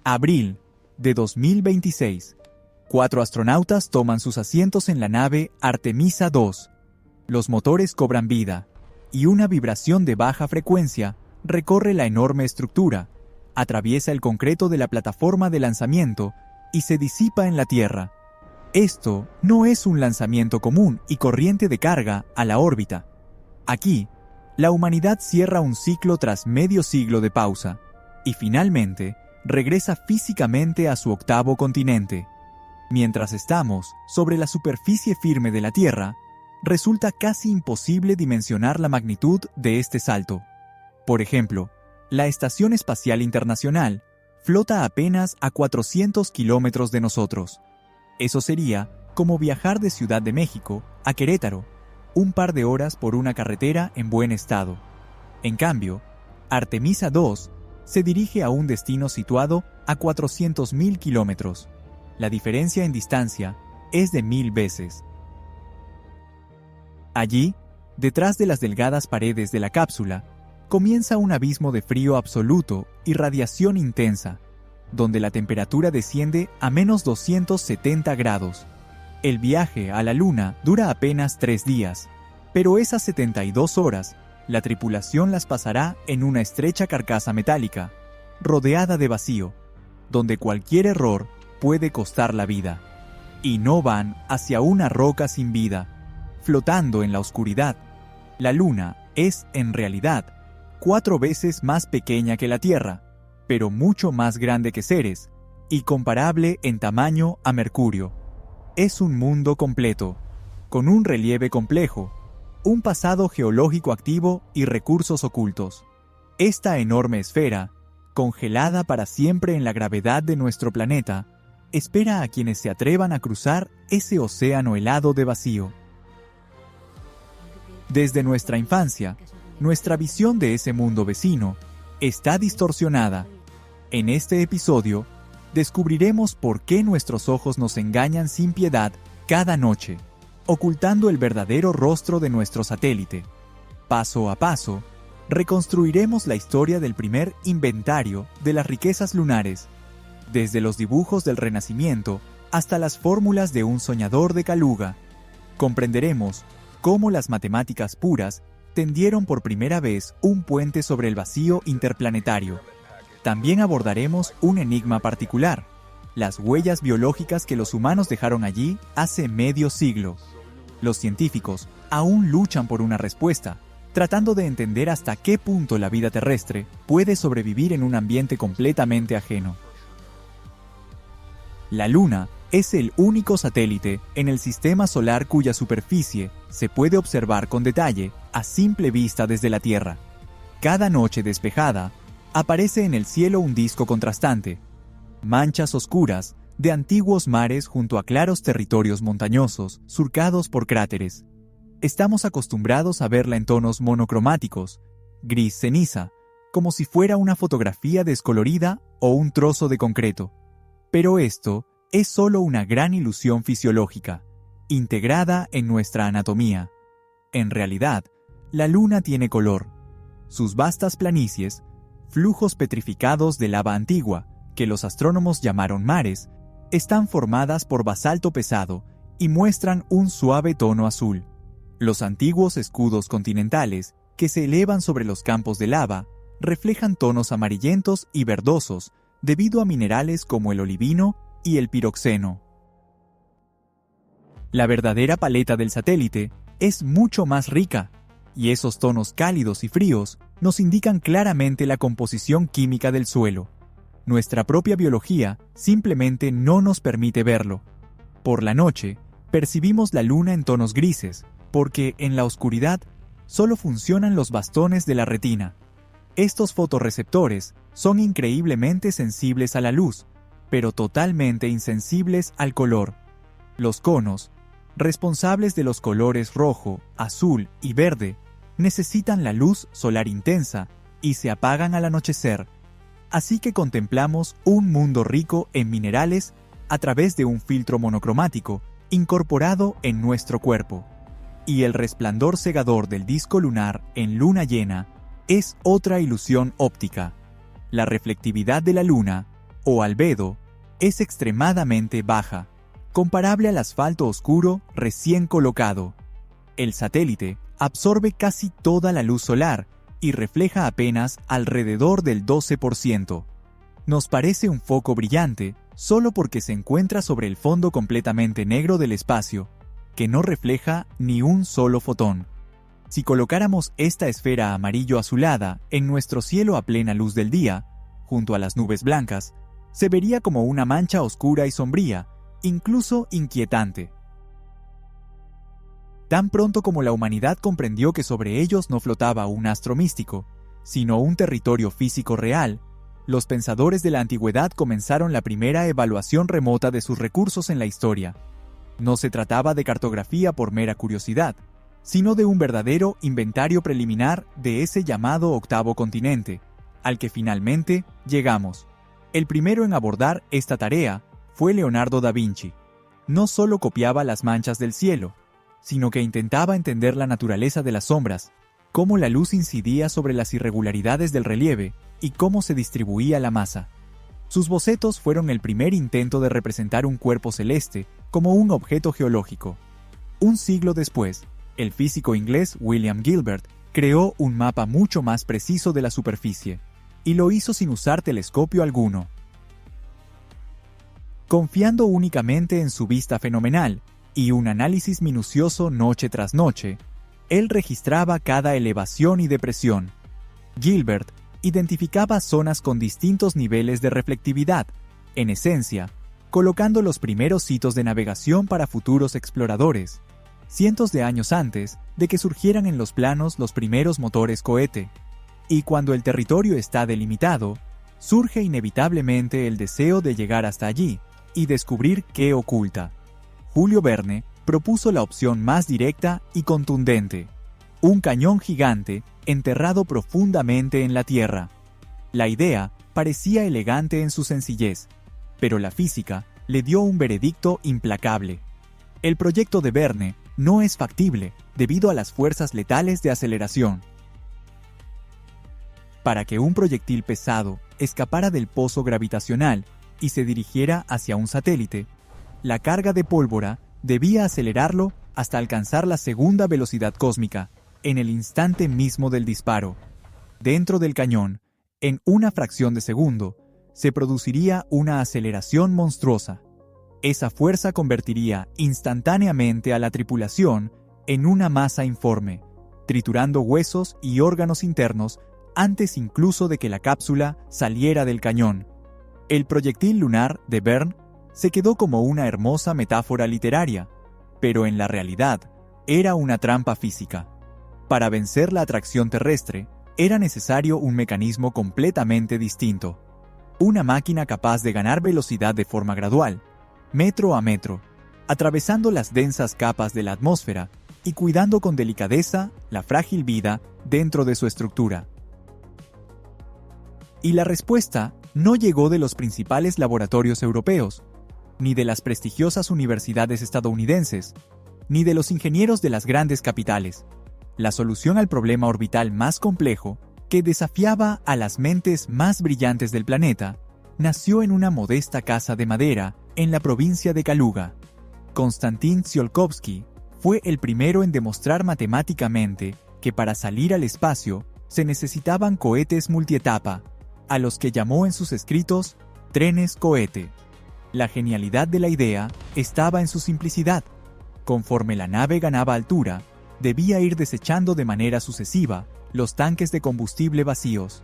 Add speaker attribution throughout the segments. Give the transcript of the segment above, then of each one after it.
Speaker 1: Abril de 2026. 4 astronautas toman sus asientos en la nave Artemisa 2. Los motores cobran vida, y una vibración de baja frecuencia recorre la enorme estructura, atraviesa el concreto de la plataforma de lanzamiento y se disipa en la Tierra. Esto no es un lanzamiento común y corriente de carga a la órbita. Aquí, la humanidad cierra un ciclo tras medio siglo de pausa, y finalmente regresa físicamente a su octavo continente. Mientras estamos sobre la superficie firme de la Tierra, resulta casi imposible dimensionar la magnitud de este salto. Por ejemplo, la Estación Espacial Internacional flota apenas a 400 kilómetros de nosotros. Eso sería como viajar de Ciudad de México a Querétaro, un par de horas por una carretera en buen estado. En cambio, Artemisa 2 se dirige a un destino situado a 400.000 kilómetros. La diferencia en distancia es de 1000 veces. Allí, detrás de las delgadas paredes de la cápsula, comienza un abismo de frío absoluto y radiación intensa, donde la temperatura desciende a menos 270 grados. El viaje a la Luna dura apenas 3 días, pero esas 72 horas, la tripulación las pasará en una estrecha carcasa metálica, rodeada de vacío, donde cualquier error puede costar la vida. Y no van hacia una roca sin vida, flotando en la oscuridad. La Luna es, en realidad, 4 veces más pequeña que la Tierra, pero mucho más grande que Ceres, y comparable en tamaño a Mercurio. Es un mundo completo, con un relieve complejo, un pasado geológico activo y recursos ocultos. Esta enorme esfera, congelada para siempre en la gravedad de nuestro planeta, espera a quienes se atrevan a cruzar ese océano helado de vacío. Desde nuestra infancia, nuestra visión de ese mundo vecino está distorsionada. En este episodio, descubriremos por qué nuestros ojos nos engañan sin piedad cada noche, ocultando el verdadero rostro de nuestro satélite. Paso a paso, reconstruiremos la historia del primer inventario de las riquezas lunares, desde los dibujos del Renacimiento hasta las fórmulas de un soñador de Kaluga. Comprenderemos cómo las matemáticas puras tendieron por primera vez un puente sobre el vacío interplanetario. También abordaremos un enigma particular: las huellas biológicas que los humanos dejaron allí hace medio siglo. Los científicos aún luchan por una respuesta, tratando de entender hasta qué punto la vida terrestre puede sobrevivir en un ambiente completamente ajeno. La Luna es el único satélite en el sistema solar cuya superficie se puede observar con detalle a simple vista desde la Tierra. Cada noche despejada, aparece en el cielo un disco contrastante, manchas oscuras de antiguos mares junto a claros territorios montañosos surcados por cráteres. Estamos acostumbrados a verla en tonos monocromáticos, gris ceniza, como si fuera una fotografía descolorida o un trozo de concreto. Pero esto es solo una gran ilusión fisiológica, integrada en nuestra anatomía. En realidad, la Luna tiene color. Sus vastas planicies, flujos petrificados de lava antigua, que los astrónomos llamaron mares, están formadas por basalto pesado y muestran un suave tono azul. Los antiguos escudos continentales, que se elevan sobre los campos de lava, reflejan tonos amarillentos y verdosos debido a minerales como el olivino y el piroxeno. La verdadera paleta del satélite es mucho más rica, y esos tonos cálidos y fríos nos indican claramente la composición química del suelo. Nuestra propia biología simplemente no nos permite verlo. Por la noche, percibimos la Luna en tonos grises, porque en la oscuridad solo funcionan los bastones de la retina. Estos fotorreceptores son increíblemente sensibles a la luz, pero totalmente insensibles al color. Los conos, responsables de los colores rojo, azul y verde, necesitan la luz solar intensa y se apagan al anochecer. Así que contemplamos un mundo rico en minerales a través de un filtro monocromático incorporado en nuestro cuerpo. Y el resplandor cegador del disco lunar en luna llena es otra ilusión óptica. La reflectividad de la Luna o albedo, es extremadamente baja, comparable al asfalto oscuro recién colocado. El satélite absorbe casi toda la luz solar y refleja apenas alrededor del 12%. Nos parece un foco brillante solo porque se encuentra sobre el fondo completamente negro del espacio, que no refleja ni un solo fotón. Si colocáramos esta esfera amarillo-azulada en nuestro cielo a plena luz del día, junto a las nubes blancas, se vería como una mancha oscura y sombría, incluso inquietante. Tan pronto como la humanidad comprendió que sobre ellos no flotaba un astro místico, sino un territorio físico real, los pensadores de la antigüedad comenzaron la primera evaluación remota de sus recursos en la historia. No se trataba de cartografía por mera curiosidad, sino de un verdadero inventario preliminar de ese llamado octavo continente, al que finalmente llegamos. El primero en abordar esta tarea fue Leonardo da Vinci. No solo copiaba las manchas del cielo, sino que intentaba entender la naturaleza de las sombras, cómo la luz incidía sobre las irregularidades del relieve y cómo se distribuía la masa. Sus bocetos fueron el primer intento de representar un cuerpo celeste como un objeto geológico. Un siglo después, el físico inglés William Gilbert creó un mapa mucho más preciso de la superficie, y lo hizo sin usar telescopio alguno. Confiando únicamente en su vista fenomenal y un análisis minucioso noche tras noche, él registraba cada elevación y depresión. Gilbert identificaba zonas con distintos niveles de reflectividad, en esencia, colocando los primeros hitos de navegación para futuros exploradores, cientos de años antes de que surgieran en los planos los primeros motores cohete. Y cuando el territorio está delimitado, surge inevitablemente el deseo de llegar hasta allí y descubrir qué oculta. Julio Verne propuso la opción más directa y contundente: un cañón gigante enterrado profundamente en la Tierra. La idea parecía elegante en su sencillez, pero la física le dio un veredicto implacable. El proyecto de Verne no es factible debido a las fuerzas letales de aceleración. Para que un proyectil pesado escapara del pozo gravitacional y se dirigiera hacia un satélite, la carga de pólvora debía acelerarlo hasta alcanzar la segunda velocidad cósmica, en el instante mismo del disparo. Dentro del cañón, en una fracción de segundo, se produciría una aceleración monstruosa. Esa fuerza convertiría instantáneamente a la tripulación en una masa informe, triturando huesos y órganos internos antes incluso de que la cápsula saliera del cañón. El proyectil lunar de Verne se quedó como una hermosa metáfora literaria, pero en la realidad era una trampa física. Para vencer la atracción terrestre, era necesario un mecanismo completamente distinto. Una máquina capaz de ganar velocidad de forma gradual, metro a metro, atravesando las densas capas de la atmósfera y cuidando con delicadeza la frágil vida dentro de su estructura. Y la respuesta no llegó de los principales laboratorios europeos, ni de las prestigiosas universidades estadounidenses, ni de los ingenieros de las grandes capitales. La solución al problema orbital más complejo, que desafiaba a las mentes más brillantes del planeta, nació en una modesta casa de madera en la provincia de Kaluga. Konstantin Tsiolkovsky fue el primero en demostrar matemáticamente que para salir al espacio se necesitaban cohetes multietapa, a los que llamó en sus escritos trenes cohete. La genialidad de la idea estaba en su simplicidad. Conforme la nave ganaba altura, debía ir desechando de manera sucesiva los tanques de combustible vacíos.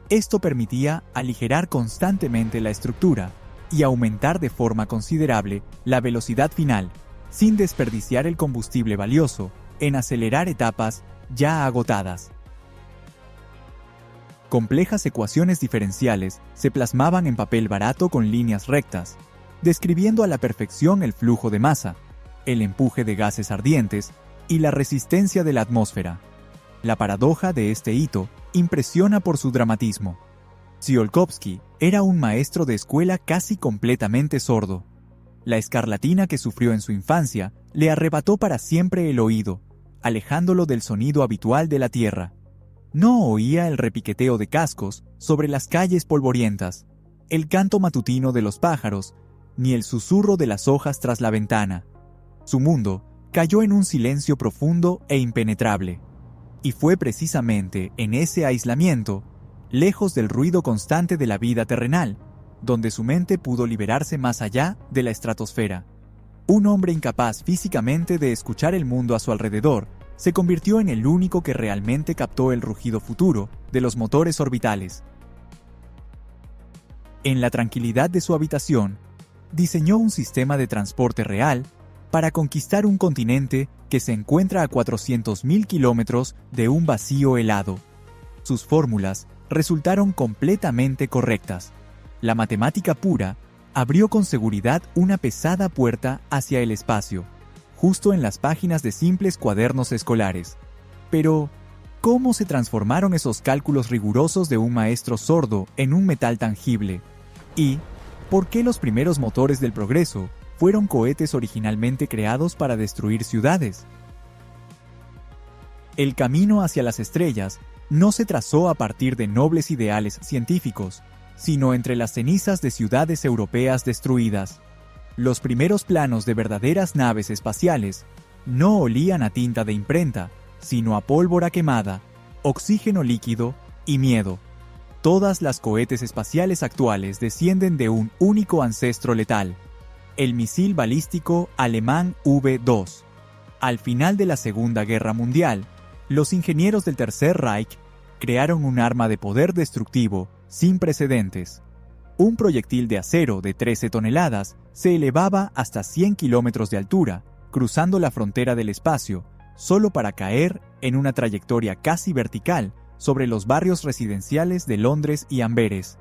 Speaker 1: Esto permitía aligerar constantemente la estructura y aumentar de forma considerable la velocidad final, sin desperdiciar el combustible valioso en acelerar etapas ya agotadas. Complejas ecuaciones diferenciales se plasmaban en papel barato con líneas rectas, describiendo a la perfección el flujo de masa, el empuje de gases ardientes y la resistencia de la atmósfera. La paradoja de este hito impresiona por su dramatismo. Tsiolkovsky era un maestro de escuela casi completamente sordo. La escarlatina que sufrió en su infancia le arrebató para siempre el oído, alejándolo del sonido habitual de la tierra. No oía el repiqueteo de cascos sobre las calles polvorientas, el canto matutino de los pájaros, ni el susurro de las hojas tras la ventana. Su mundo cayó en un silencio profundo e impenetrable. Y fue precisamente en ese aislamiento, lejos del ruido constante de la vida terrenal, donde su mente pudo liberarse más allá de la estratosfera. Un hombre incapaz físicamente de escuchar el mundo a su alrededor, se convirtió en el único que realmente captó el rugido futuro de los motores orbitales. En la tranquilidad de su habitación, diseñó un sistema de transporte real para conquistar un continente que se encuentra a 400.000 kilómetros de un vacío helado. Sus fórmulas resultaron completamente correctas. La matemática pura abrió con seguridad una pesada puerta hacia el espacio, justo en las páginas de simples cuadernos escolares. Pero, ¿cómo se transformaron esos cálculos rigurosos de un maestro sordo en un metal tangible? ¿Y por qué los primeros motores del progreso fueron cohetes originalmente creados para destruir ciudades? El camino hacia las estrellas no se trazó a partir de nobles ideales científicos, sino entre las cenizas de ciudades europeas destruidas. Los primeros planos de verdaderas naves espaciales no olían a tinta de imprenta, sino a pólvora quemada, oxígeno líquido y miedo. Todas las cohetes espaciales actuales descienden de un único ancestro letal, el misil balístico alemán V-2. Al final de la Segunda Guerra Mundial, los ingenieros del Tercer Reich crearon un arma de poder destructivo sin precedentes. Un proyectil de acero de 13 toneladas se elevaba hasta 100 kilómetros de altura, cruzando la frontera del espacio, solo para caer en una trayectoria casi vertical sobre los barrios residenciales de Londres y Amberes.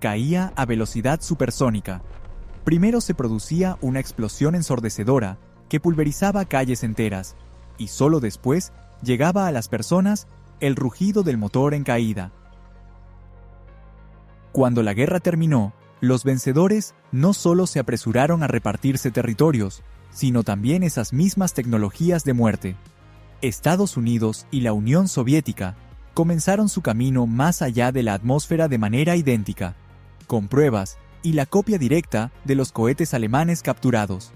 Speaker 1: Caía a velocidad supersónica. Primero se producía una explosión ensordecedora que pulverizaba calles enteras, y solo después llegaba a las personas el rugido del motor en caída. Cuando la guerra terminó, los vencedores no solo se apresuraron a repartirse territorios, sino también esas mismas tecnologías de muerte. Estados Unidos y la Unión Soviética comenzaron su camino más allá de la atmósfera de manera idéntica, con pruebas y la copia directa de los cohetes alemanes capturados.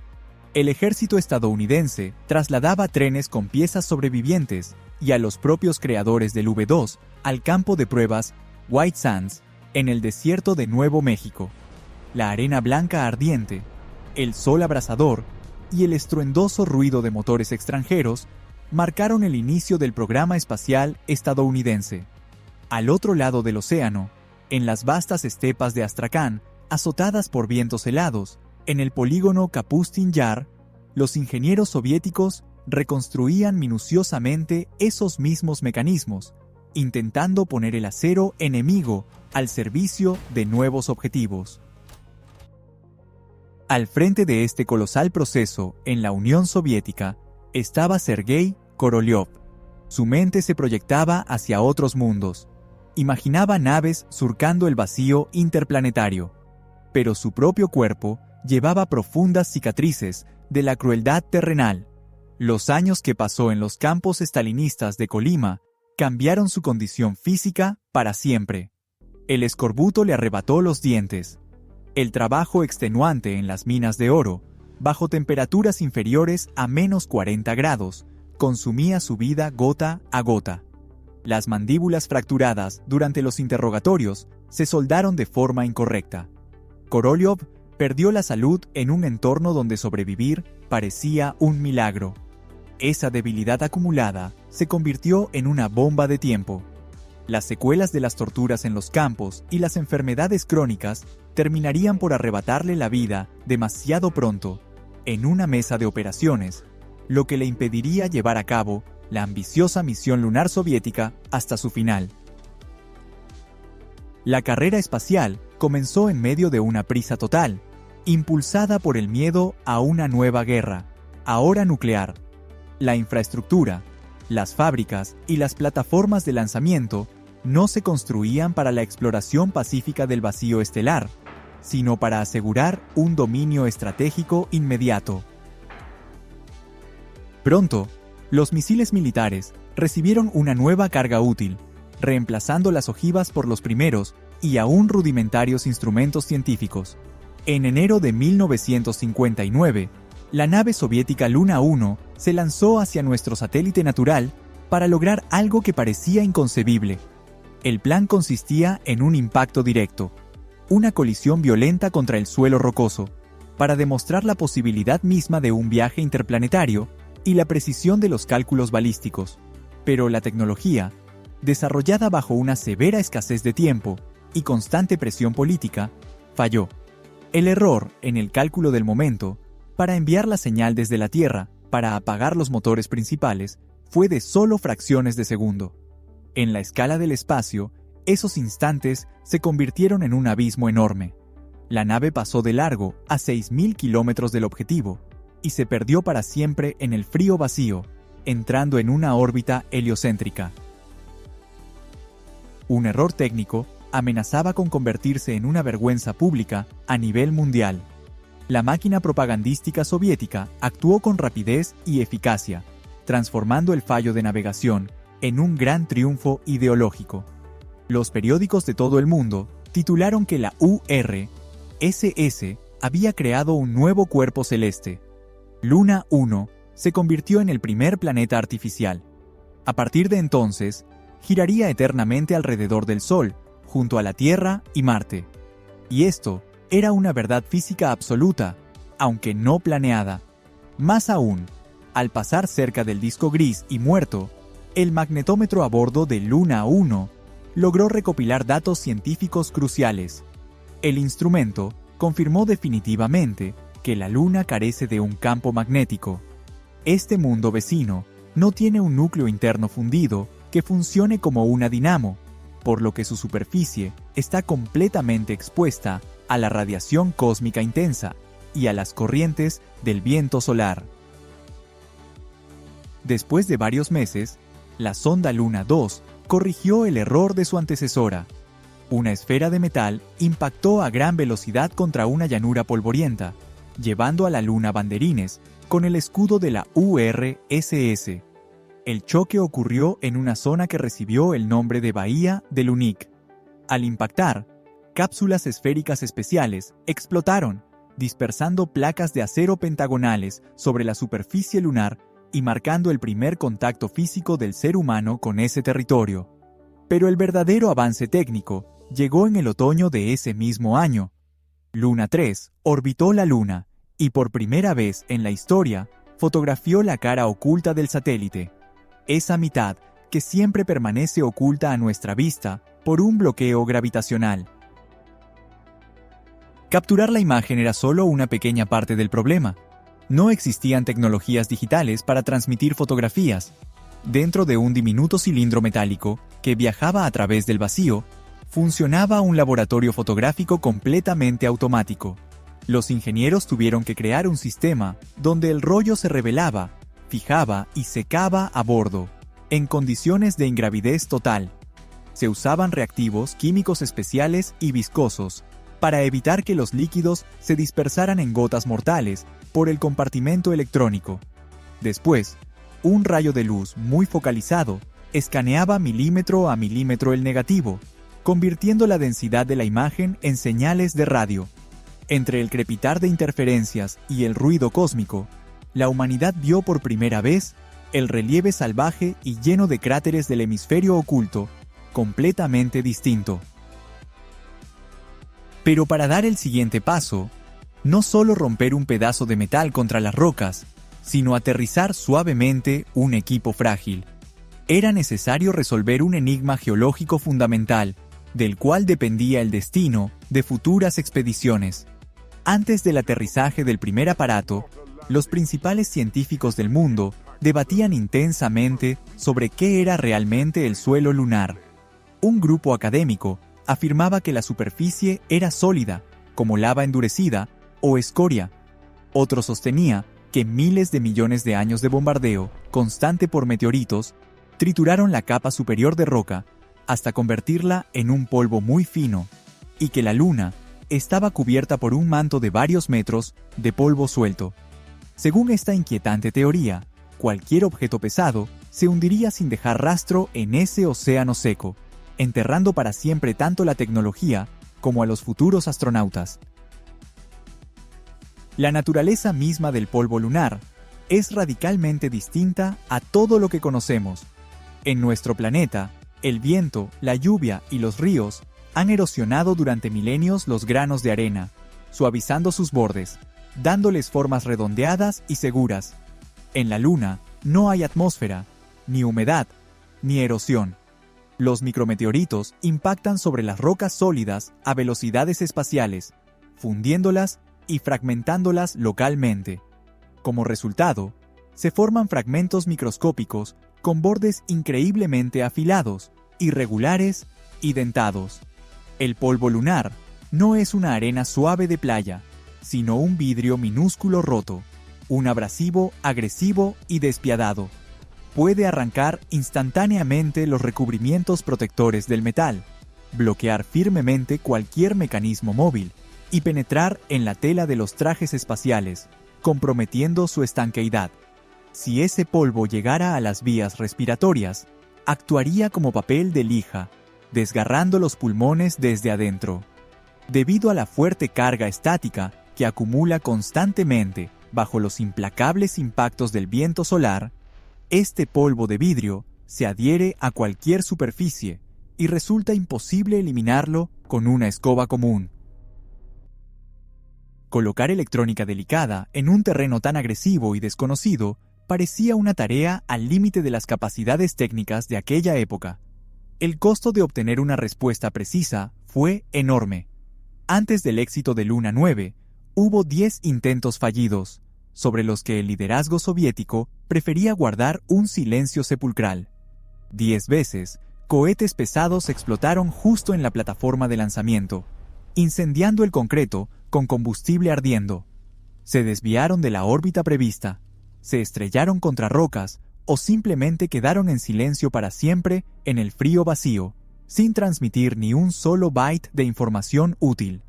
Speaker 1: El ejército estadounidense trasladaba trenes con piezas sobrevivientes y a los propios creadores del V-2 al campo de pruebas White Sands, en el desierto de Nuevo México. La arena blanca ardiente, el sol abrasador y el estruendoso ruido de motores extranjeros marcaron el inicio del programa espacial estadounidense. Al otro lado del océano, en las vastas estepas de Astracán, azotadas por vientos helados, en el polígono Kapustin Yar, los ingenieros soviéticos reconstruían minuciosamente esos mismos mecanismos, intentando poner el acero enemigo al servicio de nuevos objetivos. Al frente de este colosal proceso en la Unión Soviética estaba Sergei Korolev. Su mente se proyectaba hacia otros mundos. Imaginaba naves surcando el vacío interplanetario, pero su propio cuerpo llevaba profundas cicatrices de la crueldad terrenal. Los años que pasó en los campos estalinistas de Colima cambiaron su condición física para siempre. El escorbuto le arrebató los dientes. El trabajo extenuante en las minas de oro, bajo temperaturas inferiores a menos 40 grados, consumía su vida gota a gota. Las mandíbulas fracturadas durante los interrogatorios se soldaron de forma incorrecta. Korolev perdió la salud en un entorno donde sobrevivir parecía un milagro. Esa debilidad acumulada se convirtió en una bomba de tiempo. Las secuelas de las torturas en los campos y las enfermedades crónicas terminarían por arrebatarle la vida demasiado pronto, en una mesa de operaciones, lo que le impediría llevar a cabo la ambiciosa misión lunar soviética hasta su final. La carrera espacial comenzó en medio de una prisa total, impulsada por el miedo a una nueva guerra, ahora nuclear. La infraestructura, las fábricas y las plataformas de lanzamiento no se construían para la exploración pacífica del vacío estelar, sino para asegurar un dominio estratégico inmediato. Pronto, los misiles militares recibieron una nueva carga útil, reemplazando las ojivas por los primeros y aún rudimentarios instrumentos científicos. En enero de 1959, la nave soviética Luna 1 se lanzó hacia nuestro satélite natural para lograr algo que parecía inconcebible. El plan consistía en un impacto directo, una colisión violenta contra el suelo rocoso, para demostrar la posibilidad misma de un viaje interplanetario y la precisión de los cálculos balísticos. Pero la tecnología, desarrollada bajo una severa escasez de tiempo y constante presión política, falló. El error en el cálculo del momento para enviar la señal desde la Tierra para apagar los motores principales fue de solo fracciones de segundo. En la escala del espacio, esos instantes se convirtieron en un abismo enorme. La nave pasó de largo a 6.000 kilómetros del objetivo y se perdió para siempre en el frío vacío, entrando en una órbita heliocéntrica. Un error técnico amenazaba con convertirse en una vergüenza pública a nivel mundial. La máquina propagandística soviética actuó con rapidez y eficacia, transformando el fallo de navegación en un gran triunfo ideológico. Los periódicos de todo el mundo titularon que la URSS había creado un nuevo cuerpo celeste. Luna 1 se convirtió en el primer planeta artificial. A partir de entonces, giraría eternamente alrededor del Sol, junto a la Tierra y Marte. Y esto era una verdad física absoluta, aunque no planeada. Más aún, al pasar cerca del disco gris y muerto, el magnetómetro a bordo de Luna 1 logró recopilar datos científicos cruciales. El instrumento confirmó definitivamente que la Luna carece de un campo magnético. Este mundo vecino no tiene un núcleo interno fundido que funcione como una dinamo, por lo que su superficie está completamente expuesta a la radiación cósmica intensa y a las corrientes del viento solar. Después de varios meses, la sonda Luna 2 corrigió el error de su antecesora. Una esfera de metal impactó a gran velocidad contra una llanura polvorienta, llevando a la Luna banderines con el escudo de la URSS. El choque ocurrió en una zona que recibió el nombre de Bahía de Lunik. Al impactar, cápsulas esféricas especiales explotaron, dispersando placas de acero pentagonales sobre la superficie lunar y marcando el primer contacto físico del ser humano con ese territorio. Pero el verdadero avance técnico llegó en el otoño de ese mismo año. Luna 3 orbitó la Luna y por primera vez en la historia fotografió la cara oculta del satélite, esa mitad que siempre permanece oculta a nuestra vista por un bloqueo gravitacional. Capturar la imagen era solo una pequeña parte del problema. No existían tecnologías digitales para transmitir fotografías. Dentro de un diminuto cilindro metálico que viajaba a través del vacío, funcionaba un laboratorio fotográfico completamente automático. Los ingenieros tuvieron que crear un sistema donde el rollo se revelaba, fijaba y secaba a bordo, en condiciones de ingravidez total. Se usaban reactivos químicos especiales y viscosos para evitar que los líquidos se dispersaran en gotas mortales por el compartimento electrónico. Después, un rayo de luz muy focalizado escaneaba milímetro a milímetro el negativo, convirtiendo la densidad de la imagen en señales de radio. Entre el crepitar de interferencias y el ruido cósmico, la humanidad vio por primera vez el relieve salvaje y lleno de cráteres del hemisferio oculto, completamente distinto. Pero para dar el siguiente paso, no solo romper un pedazo de metal contra las rocas, sino aterrizar suavemente un equipo frágil. Era necesario resolver un enigma geológico fundamental, del cual dependía el destino de futuras expediciones. Antes del aterrizaje del primer aparato, los principales científicos del mundo debatían intensamente sobre qué era realmente el suelo lunar. Un grupo académico afirmaba que la superficie era sólida, como lava endurecida o escoria. Otro sostenía que miles de millones de años de bombardeo constante por meteoritos trituraron la capa superior de roca hasta convertirla en un polvo muy fino, y que la Luna estaba cubierta por un manto de varios metros de polvo suelto. Según esta inquietante teoría, cualquier objeto pesado se hundiría sin dejar rastro en ese océano seco, enterrando para siempre tanto la tecnología como a los futuros astronautas. La naturaleza misma del polvo lunar es radicalmente distinta a todo lo que conocemos. En nuestro planeta, el viento, la lluvia y los ríos han erosionado durante milenios los granos de arena, suavizando sus bordes, dándoles formas redondeadas y seguras. En la Luna no hay atmósfera, ni humedad, ni erosión. Los micrometeoritos impactan sobre las rocas sólidas a velocidades espaciales, fundiéndolas y fragmentándolas localmente. Como resultado, se forman fragmentos microscópicos con bordes increíblemente afilados, irregulares y dentados. El polvo lunar no es una arena suave de playa, sino un vidrio minúsculo roto, un abrasivo agresivo y despiadado. Puede arrancar instantáneamente los recubrimientos protectores del metal, bloquear firmemente cualquier mecanismo móvil y penetrar en la tela de los trajes espaciales, comprometiendo su estanqueidad. Si ese polvo llegara a las vías respiratorias, actuaría como papel de lija, desgarrando los pulmones desde adentro. Debido a la fuerte carga estática que acumula constantemente bajo los implacables impactos del viento solar, este polvo de vidrio se adhiere a cualquier superficie y resulta imposible eliminarlo con una escoba común. Colocar electrónica delicada en un terreno tan agresivo y desconocido parecía una tarea al límite de las capacidades técnicas de aquella época. El costo de obtener una respuesta precisa fue enorme. Antes del éxito de Luna 9, hubo 10 intentos fallidos, sobre los que el liderazgo soviético prefería guardar un silencio sepulcral. 10 veces, cohetes pesados explotaron justo en la plataforma de lanzamiento, incendiando el concreto con combustible ardiendo. Se desviaron de la órbita prevista, se estrellaron contra rocas o simplemente quedaron en silencio para siempre en el frío vacío, sin transmitir ni un solo byte de información útil.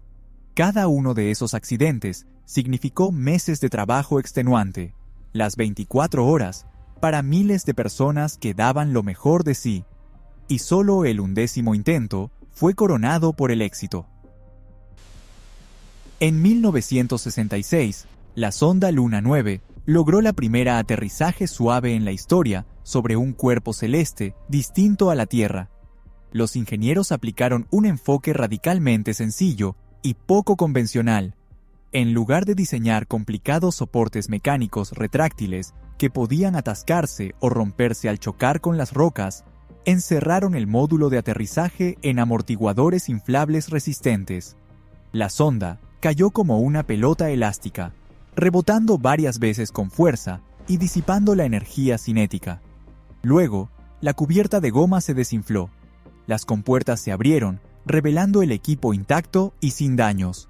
Speaker 1: Cada uno de esos accidentes significó meses de trabajo extenuante, las 24 horas, para miles de personas que daban lo mejor de sí, y solo el 11º intento fue coronado por el éxito. En 1966, la sonda Luna 9 logró la primera aterrizaje suave en la historia sobre un cuerpo celeste distinto a la Tierra. Los ingenieros aplicaron un enfoque radicalmente sencillo y poco convencional. En lugar de diseñar complicados soportes mecánicos retráctiles que podían atascarse o romperse al chocar con las rocas, encerraron el módulo de aterrizaje en amortiguadores inflables resistentes. La sonda cayó como una pelota elástica, rebotando varias veces con fuerza y disipando la energía cinética. Luego, la cubierta de goma se desinfló. Las compuertas se abrieron, revelando el equipo intacto y sin daños.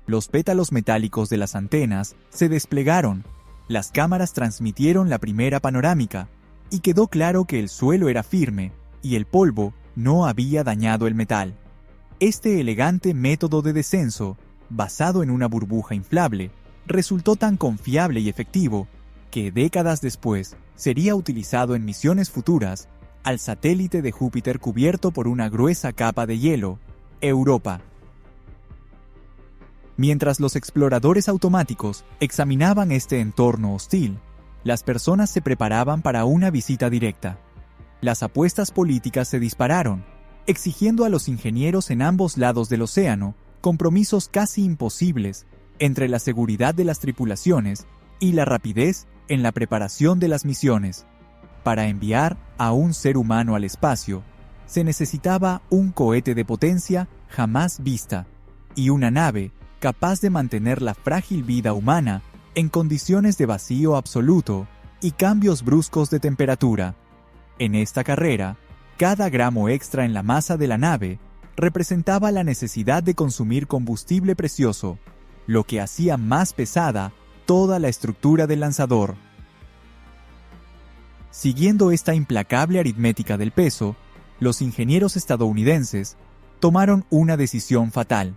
Speaker 1: Los pétalos metálicos de las antenas se desplegaron, las cámaras transmitieron la primera panorámica, y quedó claro que el suelo era firme y el polvo no había dañado el metal. Este elegante método de descenso, basado en una burbuja inflable, resultó tan confiable y efectivo que décadas después sería utilizado en misiones futuras al satélite de Júpiter cubierto por una gruesa capa de hielo, Europa. Mientras los exploradores automáticos examinaban este entorno hostil, las personas se preparaban para una visita directa. Las apuestas políticas se dispararon, exigiendo a los ingenieros en ambos lados del océano compromisos casi imposibles entre la seguridad de las tripulaciones y la rapidez en la preparación de las misiones. Para enviar a un ser humano al espacio, se necesitaba un cohete de potencia jamás vista y una nave capaz de mantener la frágil vida humana en condiciones de vacío absoluto y cambios bruscos de temperatura. En esta carrera, cada gramo extra en la masa de la nave representaba la necesidad de consumir combustible precioso, lo que hacía más pesada toda la estructura del lanzador. Siguiendo esta implacable aritmética del peso, los ingenieros estadounidenses tomaron una decisión fatal.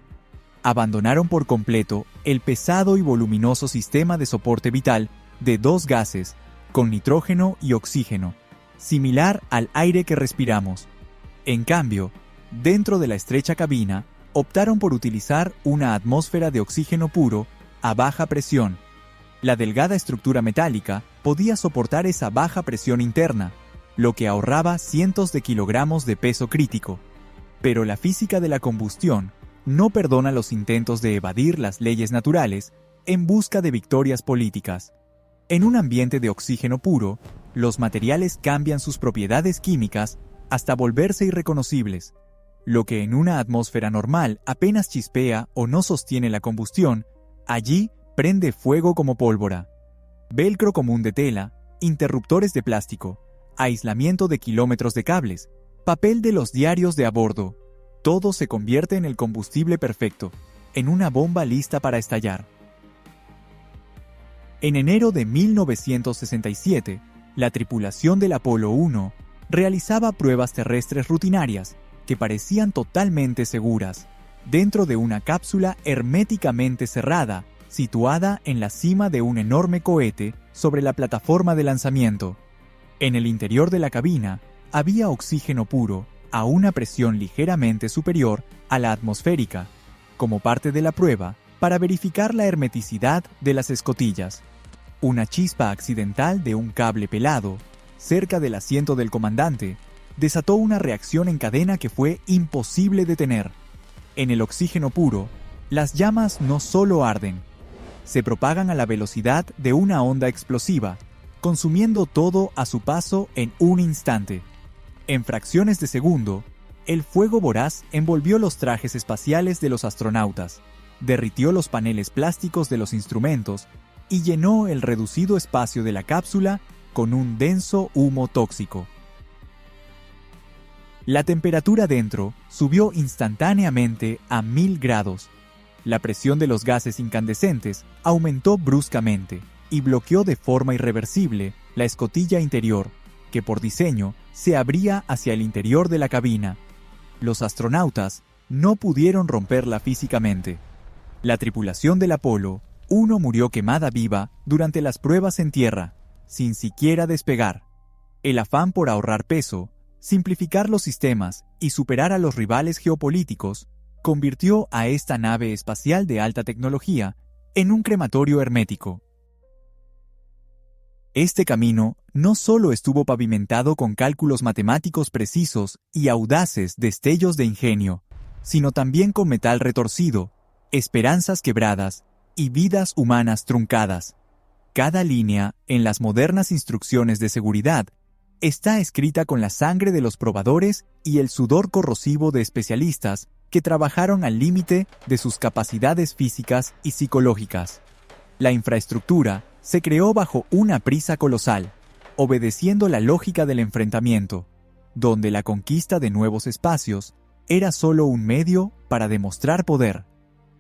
Speaker 1: Abandonaron por completo el pesado y voluminoso sistema de soporte vital de 2 gases, con nitrógeno y oxígeno, similar al aire que respiramos. En cambio, dentro de la estrecha cabina, optaron por utilizar una atmósfera de oxígeno puro a baja presión. La delgada estructura metálica podía soportar esa baja presión interna, lo que ahorraba cientos de kilogramos de peso crítico. Pero la física de la combustión no perdona los intentos de evadir las leyes naturales en busca de victorias políticas. En un ambiente de oxígeno puro, los materiales cambian sus propiedades químicas hasta volverse irreconocibles. Lo que en una atmósfera normal apenas chispea o no sostiene la combustión, allí prende fuego como pólvora. Velcro común de tela, interruptores de plástico, aislamiento de kilómetros de cables, papel de los diarios de a bordo, todo se convierte en el combustible perfecto, en una bomba lista para estallar. En enero de 1967, la tripulación del Apolo 1 realizaba pruebas terrestres rutinarias que parecían totalmente seguras, dentro de una cápsula herméticamente cerrada, situada en la cima de un enorme cohete sobre la plataforma de lanzamiento. En el interior de la cabina había oxígeno puro a una presión ligeramente superior a la atmosférica, como parte de la prueba para verificar la hermeticidad de las escotillas. Una chispa accidental de un cable pelado, cerca del asiento del comandante, desató una reacción en cadena que fue imposible detener. En el oxígeno puro, las llamas no solo arden, se propagan a la velocidad de una onda explosiva, consumiendo todo a su paso en un instante. En fracciones de segundo, el fuego voraz envolvió los trajes espaciales de los astronautas, derritió los paneles plásticos de los instrumentos y llenó el reducido espacio de la cápsula con un denso humo tóxico. La temperatura dentro subió instantáneamente a 1000 grados. La presión de los gases incandescentes aumentó bruscamente y bloqueó de forma irreversible la escotilla interior, que por diseño se abría hacia el interior de la cabina. Los astronautas no pudieron romperla físicamente. La tripulación del Apolo 1 murió quemada viva durante las pruebas en tierra, sin siquiera despegar. El afán por ahorrar peso, simplificar los sistemas y superar a los rivales geopolíticos convirtió a esta nave espacial de alta tecnología en un crematorio hermético. Este camino no solo estuvo pavimentado con cálculos matemáticos precisos y audaces destellos de ingenio, sino también con metal retorcido, esperanzas quebradas y vidas humanas truncadas. Cada línea en las modernas instrucciones de seguridad está escrita con la sangre de los probadores y el sudor corrosivo de especialistas que trabajaron al límite de sus capacidades físicas y psicológicas. La infraestructura se creó bajo una prisa colosal, obedeciendo la lógica del enfrentamiento, donde la conquista de nuevos espacios era solo un medio para demostrar poder.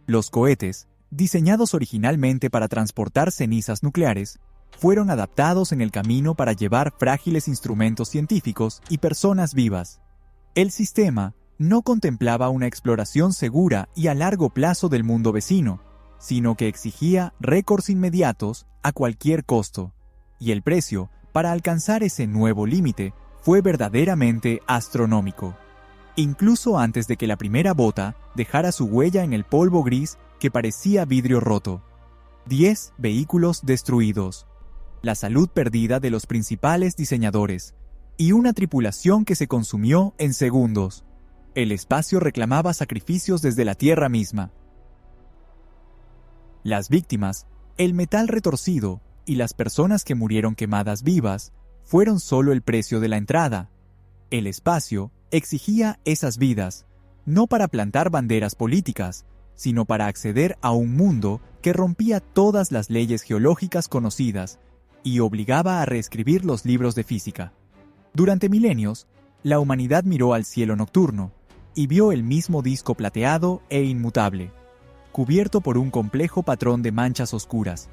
Speaker 1: Los cohetes, diseñados originalmente para transportar cenizas nucleares, fueron adaptados en el camino para llevar frágiles instrumentos científicos y personas vivas. El sistema no contemplaba una exploración segura y a largo plazo del mundo vecino, sino que exigía récords inmediatos a cualquier costo, y el precio para alcanzar ese nuevo límite fue verdaderamente astronómico. Incluso antes de que la primera bota dejara su huella en el polvo gris que parecía vidrio roto. 10 vehículos destruidos, la salud perdida de los principales diseñadores, y una tripulación que se consumió en segundos. El espacio reclamaba sacrificios desde la Tierra misma. Las víctimas, el metal retorcido y las personas que murieron quemadas vivas fueron solo el precio de la entrada. El espacio exigía esas vidas, no para plantar banderas políticas, sino para acceder a un mundo que rompía todas las leyes geológicas conocidas y obligaba a reescribir los libros de física. Durante milenios, la humanidad miró al cielo nocturno y vio el mismo disco plateado e inmutable, cubierto por un complejo patrón de manchas oscuras.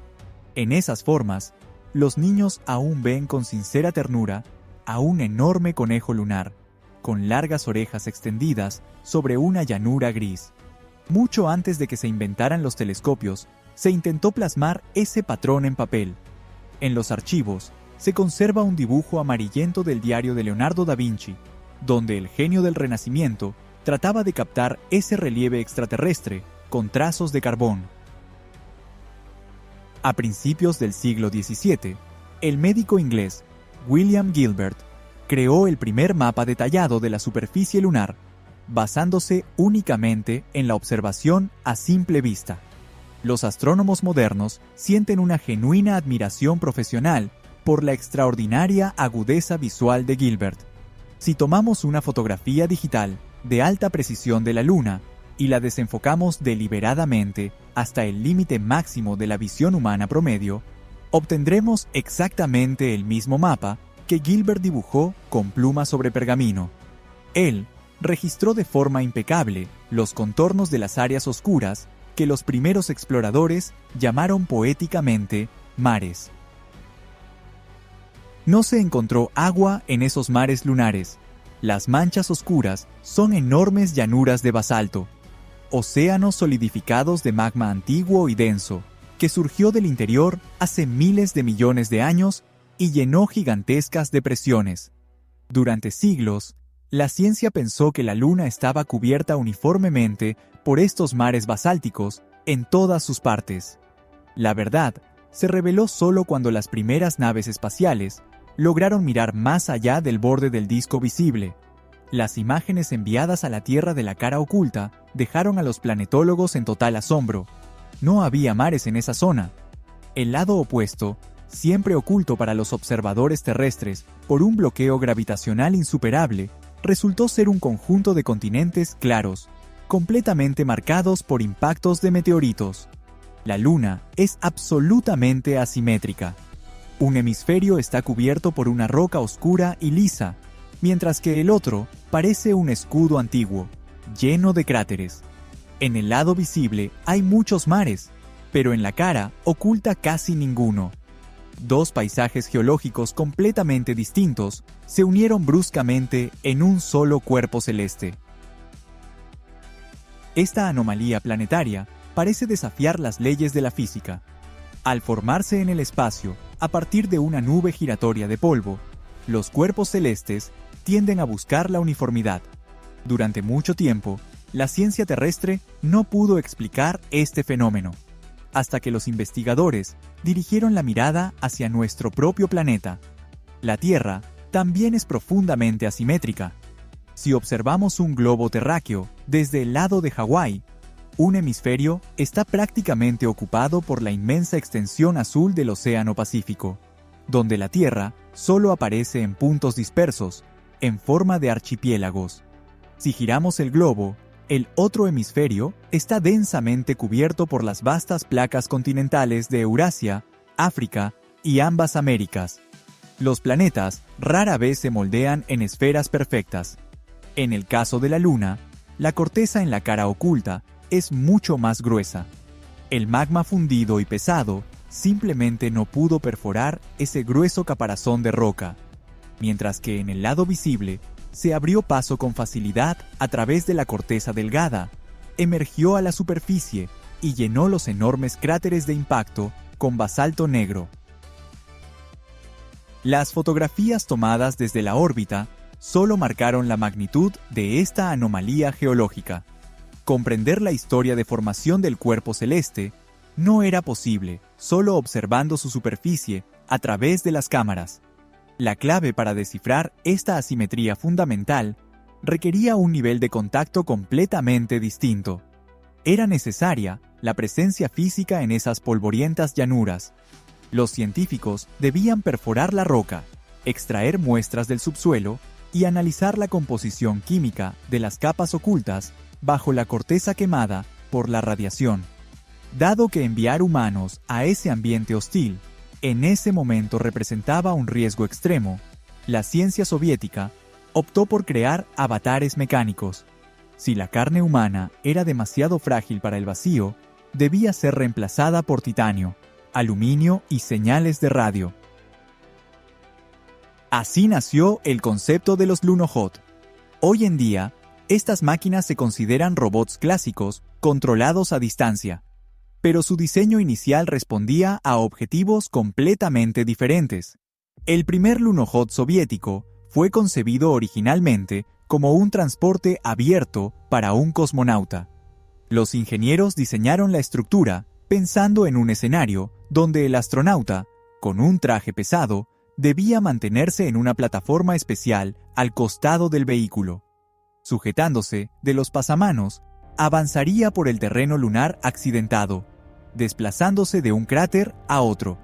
Speaker 1: En esas formas, los niños aún ven con sincera ternura a un enorme conejo lunar, con largas orejas extendidas sobre una llanura gris. Mucho antes de que se inventaran los telescopios, se intentó plasmar ese patrón en papel. En los archivos se conserva un dibujo amarillento del diario de Leonardo da Vinci, donde el genio del Renacimiento trataba de captar ese relieve extraterrestre con trazos de carbón. A principios del siglo XVII, el médico inglés William Gilbert creó el primer mapa detallado de la superficie lunar, basándose únicamente en la observación a simple vista. Los astrónomos modernos sienten una genuina admiración profesional por la extraordinaria agudeza visual de Gilbert. Si tomamos una fotografía digital de alta precisión de la Luna y la desenfocamos deliberadamente hasta el límite máximo de la visión humana promedio, obtendremos exactamente el mismo mapa que Gilbert dibujó con pluma sobre pergamino. Él registró de forma impecable los contornos de las áreas oscuras que los primeros exploradores llamaron poéticamente mares. No se encontró agua en esos mares lunares. Las manchas oscuras son enormes llanuras de basalto, océanos solidificados de magma antiguo y denso, que surgió del interior hace miles de millones de años y llenó gigantescas depresiones. Durante siglos, la ciencia pensó que la Luna estaba cubierta uniformemente por estos mares basálticos en todas sus partes. La verdad se reveló solo cuando las primeras naves espaciales lograron mirar más allá del borde del disco visible. Las imágenes enviadas a la Tierra de la cara oculta dejaron a los planetólogos en total asombro. No había mares en esa zona. El lado opuesto, siempre oculto para los observadores terrestres por un bloqueo gravitacional insuperable, resultó ser un conjunto de continentes claros, completamente marcados por impactos de meteoritos. La Luna es absolutamente asimétrica. Un hemisferio está cubierto por una roca oscura y lisa, mientras que el otro parece un escudo antiguo, lleno de cráteres. En el lado visible hay muchos mares, pero en la cara oculta casi ninguno. Dos paisajes geológicos completamente distintos se unieron bruscamente en un solo cuerpo celeste. Esta anomalía planetaria parece desafiar las leyes de la física. Al formarse en el espacio, a partir de una nube giratoria de polvo, los cuerpos celestes tienden a buscar la uniformidad. Durante mucho tiempo, la ciencia terrestre no pudo explicar este fenómeno, hasta que los investigadores dirigieron la mirada hacia nuestro propio planeta. La Tierra también es profundamente asimétrica. Si observamos un globo terráqueo desde el lado de Hawái, un hemisferio está prácticamente ocupado por la inmensa extensión azul del Océano Pacífico, donde la Tierra solo aparece en puntos dispersos, en forma de archipiélagos. Si giramos el globo, el otro hemisferio está densamente cubierto por las vastas placas continentales de Eurasia, África y ambas Américas. Los planetas rara vez se moldean en esferas perfectas. En el caso de la Luna, la corteza en la cara oculta es mucho más gruesa. El magma fundido y pesado simplemente no pudo perforar ese grueso caparazón de roca, mientras que en el lado visible se abrió paso con facilidad a través de la corteza delgada, emergió a la superficie y llenó los enormes cráteres de impacto con basalto negro. Las fotografías tomadas desde la órbita solo marcaron la magnitud de esta anomalía geológica. Comprender la historia de formación del cuerpo celeste no era posible solo observando su superficie a través de las cámaras. La clave para descifrar esta asimetría fundamental requería un nivel de contacto completamente distinto. Era necesaria la presencia física en esas polvorientas llanuras. Los científicos debían perforar la roca, extraer muestras del subsuelo y analizar la composición química de las capas ocultas bajo la corteza quemada por la radiación. Dado que enviar humanos a ese ambiente hostil en ese momento representaba un riesgo extremo, la ciencia soviética optó por crear avatares mecánicos. Si la carne humana era demasiado frágil para el vacío, debía ser reemplazada por titanio, aluminio y señales de radio. Así nació el concepto de los Lunokhod. Hoy en día, estas máquinas se consideran robots clásicos controlados a distancia, pero su diseño inicial respondía a objetivos completamente diferentes. El primer Lunokhod soviético fue concebido originalmente como un transporte abierto para un cosmonauta. Los ingenieros diseñaron la estructura pensando en un escenario donde el astronauta, con un traje pesado, debía mantenerse en una plataforma especial al costado del vehículo. Sujetándose de los pasamanos, avanzaría por el terreno lunar accidentado, desplazándose de un cráter a otro.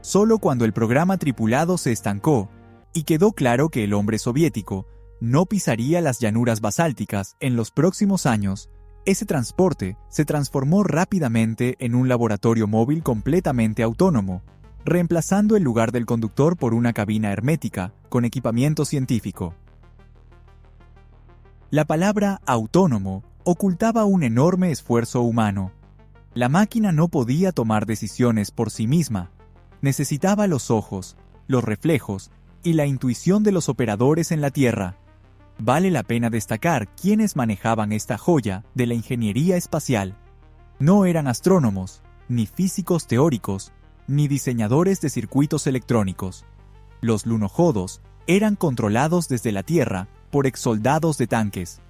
Speaker 1: Solo cuando el programa tripulado se estancó y quedó claro que el hombre soviético no pisaría las llanuras basálticas en los próximos años, ese transporte se transformó rápidamente en un laboratorio móvil completamente autónomo, reemplazando el lugar del conductor por una cabina hermética con equipamiento científico. La palabra autónomo ocultaba un enorme esfuerzo humano. La máquina no podía tomar decisiones por sí misma. Necesitaba los ojos, los reflejos y la intuición de los operadores en la Tierra. Vale la pena destacar quiénes manejaban esta joya de la ingeniería espacial. No eran astrónomos, ni físicos teóricos, ni diseñadores de circuitos electrónicos. Los lunojodos eran controlados desde la Tierra por exsoldados de tanques.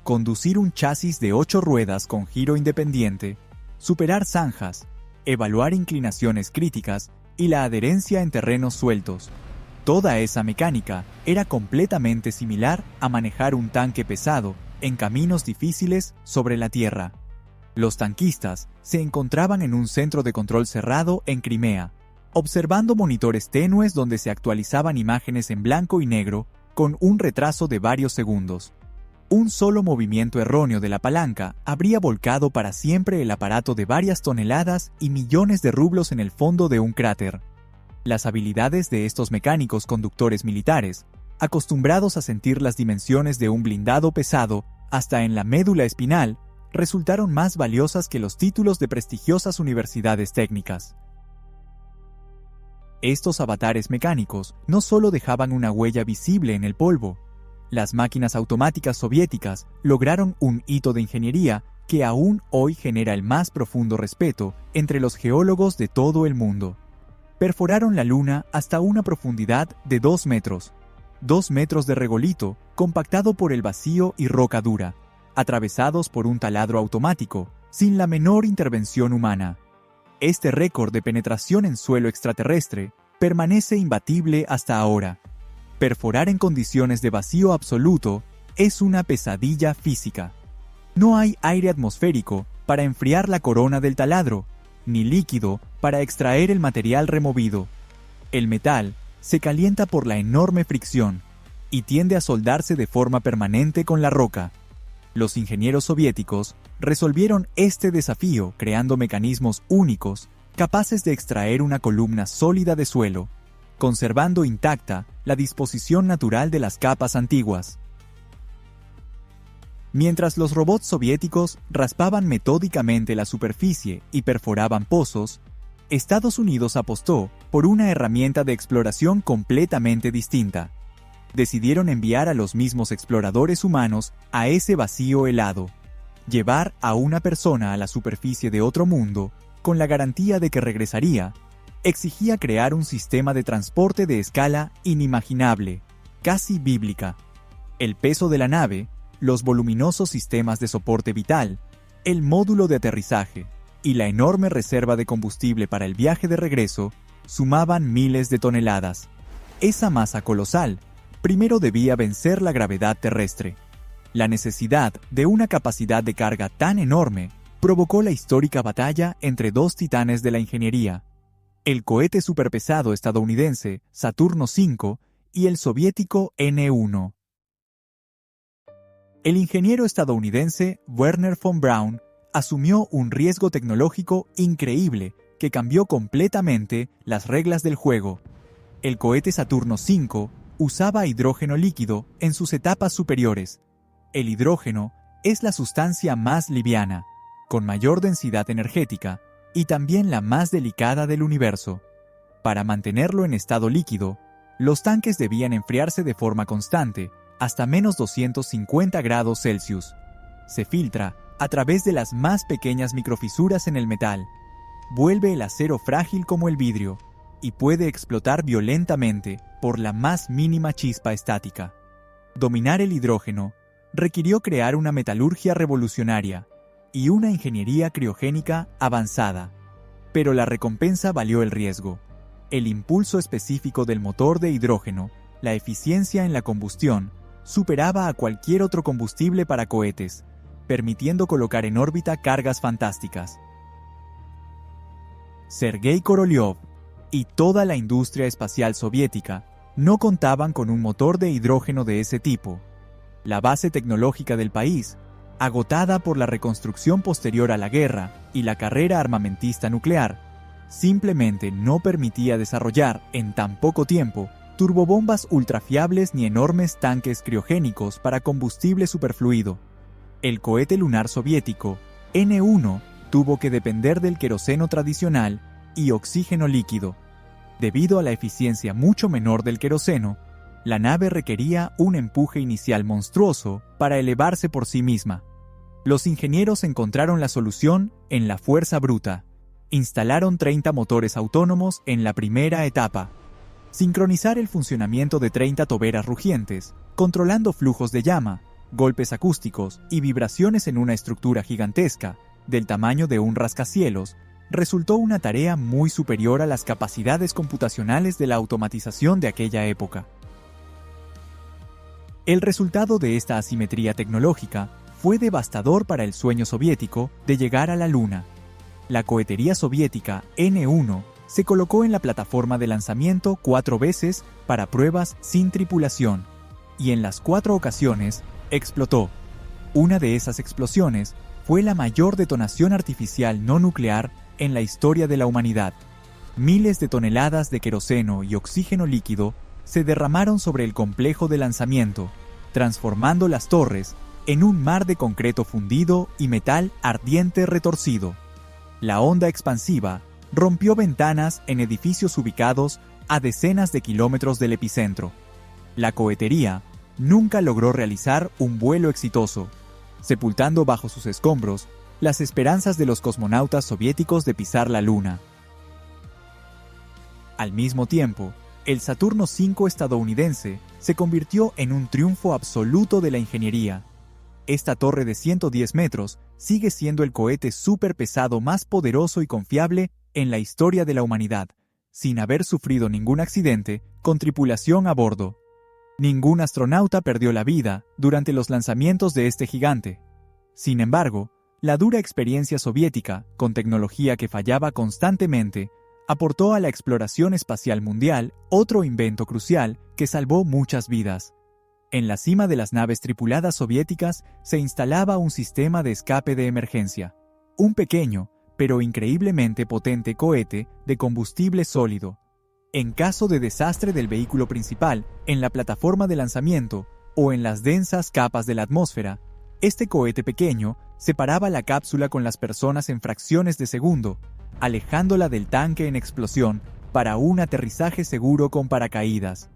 Speaker 1: Conducir un chasis de 8 ruedas con giro independiente, superar zanjas, evaluar inclinaciones críticas y la adherencia en terrenos sueltos. Toda esa mecánica era completamente similar a manejar un tanque pesado en caminos difíciles sobre la Tierra. Los tanquistas se encontraban en un centro de control cerrado en Crimea, observando monitores tenues donde se actualizaban imágenes en blanco y negro con un retraso de varios segundos. Un solo movimiento erróneo de la palanca habría volcado para siempre el aparato de varias toneladas y millones de rublos en el fondo de un cráter. Las habilidades de estos mecánicos conductores militares, acostumbrados a sentir las dimensiones de un blindado pesado hasta en la médula espinal, resultaron más valiosas que los títulos de prestigiosas universidades técnicas. Estos avatares mecánicos no solo dejaban una huella visible en el polvo. Las máquinas automáticas soviéticas lograron un hito de ingeniería que aún hoy genera el más profundo respeto entre los geólogos de todo el mundo. Perforaron la Luna hasta una profundidad de 2 metros. 2 metros de regolito compactado por el vacío y roca dura, atravesados por un taladro automático, sin la menor intervención humana. Este récord de penetración en suelo extraterrestre permanece imbatible hasta ahora. Perforar en condiciones de vacío absoluto es una pesadilla física. No hay aire atmosférico para enfriar la corona del taladro, ni líquido para extraer el material removido. El metal se calienta por la enorme fricción y tiende a soldarse de forma permanente con la roca. Los ingenieros soviéticos resolvieron este desafío creando mecanismos únicos capaces de extraer una columna sólida de suelo, conservando intacta la disposición natural de las capas antiguas. Mientras los robots soviéticos raspaban metódicamente la superficie y perforaban pozos, Estados Unidos apostó por una herramienta de exploración completamente distinta. Decidieron enviar a los mismos exploradores humanos a ese vacío helado. Llevar a una persona a la superficie de otro mundo, con la garantía de que regresaría, exigía crear un sistema de transporte de escala inimaginable, casi bíblica. El peso de la nave, los voluminosos sistemas de soporte vital, el módulo de aterrizaje y la enorme reserva de combustible para el viaje de regreso sumaban miles de toneladas. Esa masa colosal primero debía vencer la gravedad terrestre. La necesidad de una capacidad de carga tan enorme provocó la histórica batalla entre 2 titanes de la ingeniería, el cohete superpesado estadounidense Saturno V y el soviético N-1. El ingeniero estadounidense Wernher von Braun asumió un riesgo tecnológico increíble que cambió completamente las reglas del juego. El cohete Saturno V usaba hidrógeno líquido en sus etapas superiores. El hidrógeno es la sustancia más liviana, con mayor densidad energética y también la más delicada del universo. Para mantenerlo en estado líquido, los tanques debían enfriarse de forma constante hasta menos 250 grados Celsius. Se filtra a través de las más pequeñas microfisuras en el metal. Vuelve el acero frágil como el vidrio y puede explotar violentamente por la más mínima chispa estática. Dominar el hidrógeno requirió crear una metalurgia revolucionaria y una ingeniería criogénica avanzada. Pero la recompensa valió el riesgo. El impulso específico del motor de hidrógeno, la eficiencia en la combustión, superaba a cualquier otro combustible para cohetes, permitiendo colocar en órbita cargas fantásticas. Sergei Korolev y toda la industria espacial soviética no contaban con un motor de hidrógeno de ese tipo. La base tecnológica del país, agotada por la reconstrucción posterior a la guerra y la carrera armamentista nuclear, simplemente no permitía desarrollar en tan poco tiempo turbobombas ultrafiables ni enormes tanques criogénicos para combustible superfluido. El cohete lunar soviético N-1 tuvo que depender del queroseno tradicional y oxígeno líquido. Debido a la eficiencia mucho menor del queroseno, la nave requería un empuje inicial monstruoso para elevarse por sí misma. Los ingenieros encontraron la solución en la fuerza bruta. Instalaron 30 motores autónomos en la primera etapa. Sincronizar el funcionamiento de 30 toberas rugientes, controlando flujos de llama, golpes acústicos y vibraciones en una estructura gigantesca, del tamaño de un rascacielos, resultó una tarea muy superior a las capacidades computacionales de la automatización de aquella época. El resultado de esta asimetría tecnológica fue devastador para el sueño soviético de llegar a la Luna. La cohetería soviética N-1 se colocó en la plataforma de lanzamiento 4 veces para pruebas sin tripulación, y en las 4 ocasiones explotó. Una de esas explosiones fue la mayor detonación artificial no nuclear en la historia de la humanidad. Miles de toneladas de queroseno y oxígeno líquido se derramaron sobre el complejo de lanzamiento, transformando las torres en un mar de concreto fundido y metal ardiente retorcido. La onda expansiva rompió ventanas en edificios ubicados a decenas de kilómetros del epicentro. La cohetería nunca logró realizar un vuelo exitoso, sepultando bajo sus escombros las esperanzas de los cosmonautas soviéticos de pisar la Luna. Al mismo tiempo, el Saturno V estadounidense se convirtió en un triunfo absoluto de la ingeniería. Esta torre de 110 metros sigue siendo el cohete superpesado más poderoso y confiable en la historia de la humanidad, sin haber sufrido ningún accidente con tripulación a bordo. Ningún astronauta perdió la vida durante los lanzamientos de este gigante. Sin embargo, la dura experiencia soviética, con tecnología que fallaba constantemente, aportó a la exploración espacial mundial otro invento crucial que salvó muchas vidas. En la cima de las naves tripuladas soviéticas se instalaba un sistema de escape de emergencia, un pequeño, pero increíblemente potente cohete de combustible sólido. En caso de desastre del vehículo principal, en la plataforma de lanzamiento o en las densas capas de la atmósfera, este cohete pequeño separaba la cápsula con las personas en fracciones de segundo, alejándola del tanque en explosión para un aterrizaje seguro con paracaídas.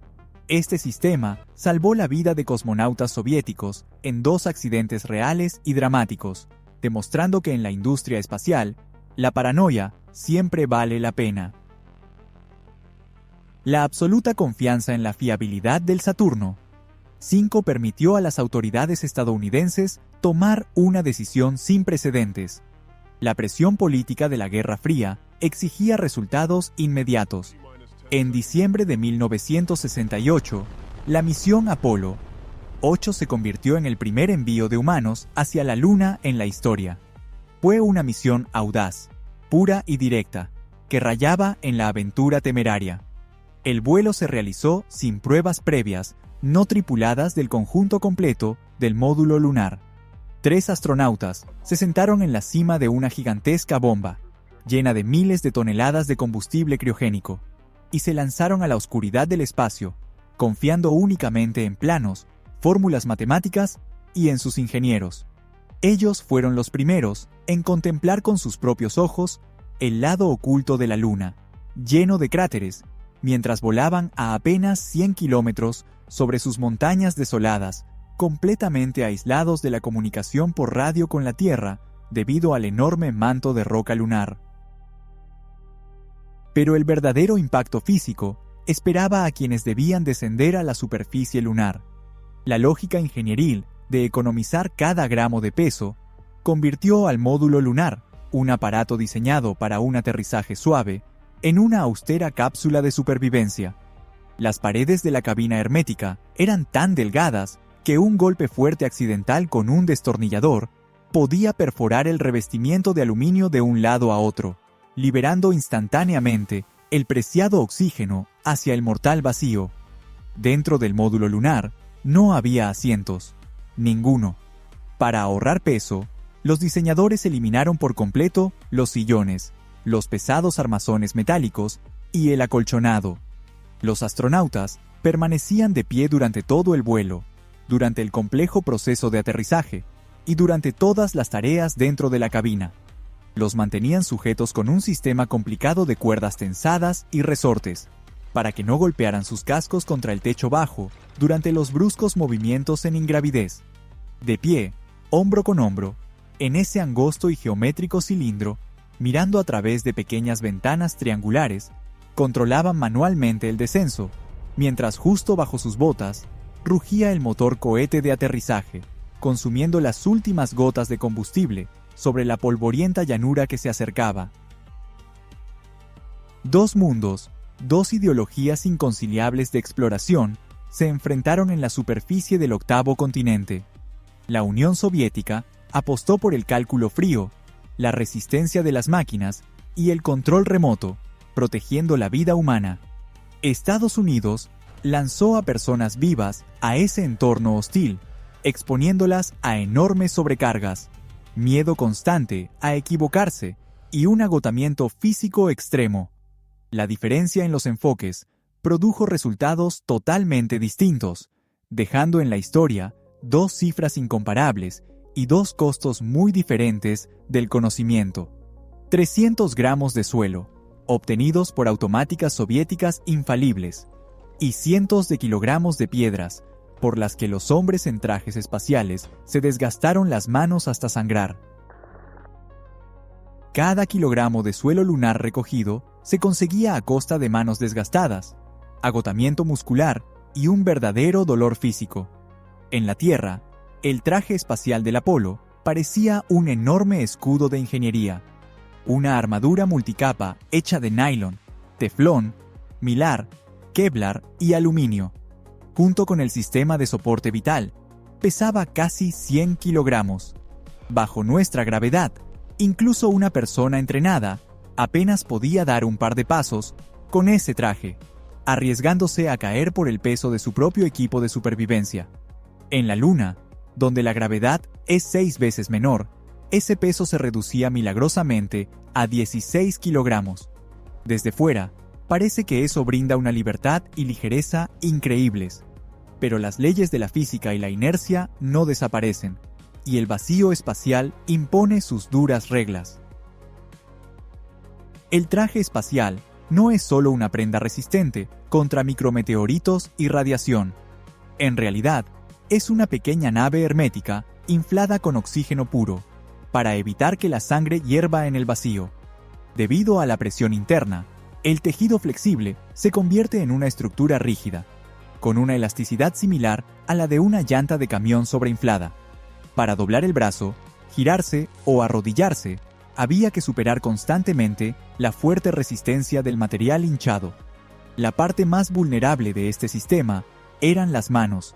Speaker 1: Este sistema salvó la vida de cosmonautas soviéticos en 2 accidentes reales y dramáticos, demostrando que en la industria espacial, la paranoia siempre vale la pena. La absoluta confianza en la fiabilidad del Saturno V permitió a las autoridades estadounidenses tomar una decisión sin precedentes. La presión política de la Guerra Fría exigía resultados inmediatos. En diciembre de 1968, la misión Apolo 8 se convirtió en el primer envío de humanos hacia la Luna en la historia. Fue una misión audaz, pura y directa, que rayaba en la aventura temeraria. El vuelo se realizó sin pruebas previas, no tripuladas del conjunto completo del módulo lunar. 3 astronautas se sentaron en la cima de una gigantesca bomba, llena de miles de toneladas de combustible criogénico, y se lanzaron a la oscuridad del espacio, confiando únicamente en planos, fórmulas matemáticas y en sus ingenieros. Ellos fueron los primeros en contemplar con sus propios ojos el lado oculto de la Luna, lleno de cráteres, mientras volaban a apenas 100 kilómetros sobre sus montañas desoladas, completamente aislados de la comunicación por radio con la Tierra debido al enorme manto de roca lunar. Pero el verdadero impacto físico esperaba a quienes debían descender a la superficie lunar. La lógica ingenieril de economizar cada gramo de peso convirtió al módulo lunar, un aparato diseñado para un aterrizaje suave, en una austera cápsula de supervivencia. Las paredes de la cabina hermética eran tan delgadas que un golpe fuerte accidental con un destornillador podía perforar el revestimiento de aluminio de un lado a otro, liberando instantáneamente el preciado oxígeno hacia el mortal vacío. Dentro del módulo lunar no había asientos, ninguno. Para ahorrar peso, los diseñadores eliminaron por completo los sillones, los pesados armazones metálicos y el acolchonado. Los astronautas permanecían de pie durante todo el vuelo, durante el complejo proceso de aterrizaje y durante todas las tareas dentro de la cabina. Los mantenían sujetos con un sistema complicado de cuerdas tensadas y resortes, para que no golpearan sus cascos contra el techo bajo durante los bruscos movimientos en ingravidez. De pie, hombro con hombro, en ese angosto y geométrico cilindro, mirando a través de pequeñas ventanas triangulares, controlaban manualmente el descenso, mientras justo bajo sus botas rugía el motor cohete de aterrizaje, consumiendo las últimas gotas de combustible sobre la polvorienta llanura que se acercaba. Dos mundos, dos ideologías inconciliables de exploración, se enfrentaron en la superficie del octavo continente. La Unión Soviética apostó por el cálculo frío, la resistencia de las máquinas y el control remoto, protegiendo la vida humana. Estados Unidos lanzó a personas vivas a ese entorno hostil, exponiéndolas a enormes sobrecargas, miedo constante a equivocarse y un agotamiento físico extremo. La diferencia en los enfoques produjo resultados totalmente distintos, dejando en la historia dos cifras incomparables y dos costos muy diferentes del conocimiento. 300 gramos de suelo, obtenidos por automáticas soviéticas infalibles, y cientos de kilogramos de piedras, por las que los hombres en trajes espaciales se desgastaron las manos hasta sangrar. Cada kilogramo de suelo lunar recogido se conseguía a costa de manos desgastadas, agotamiento muscular y un verdadero dolor físico. En la Tierra, el traje espacial del Apolo parecía un enorme escudo de ingeniería, una armadura multicapa hecha de nylon, teflón, mylar, kevlar y aluminio. Junto con el sistema de soporte vital, pesaba casi 100 kilogramos. Bajo nuestra gravedad, incluso una persona entrenada apenas podía dar un par de pasos con ese traje, arriesgándose a caer por el peso de su propio equipo de supervivencia. En la Luna, donde la gravedad es 6 veces menor, ese peso se reducía milagrosamente a 16 kilogramos. Desde fuera, parece que eso brinda una libertad y ligereza increíbles. Pero las leyes de la física y la inercia no desaparecen, y el vacío espacial impone sus duras reglas. El traje espacial no es solo una prenda resistente contra micrometeoritos y radiación. En realidad, es una pequeña nave hermética inflada con oxígeno puro, para evitar que la sangre hierva en el vacío. Debido a la presión interna, el tejido flexible se convierte en una estructura rígida, con una elasticidad similar a la de una llanta de camión sobreinflada. Para doblar el brazo, girarse o arrodillarse, había que superar constantemente la fuerte resistencia del material hinchado. La parte más vulnerable de este sistema eran las manos.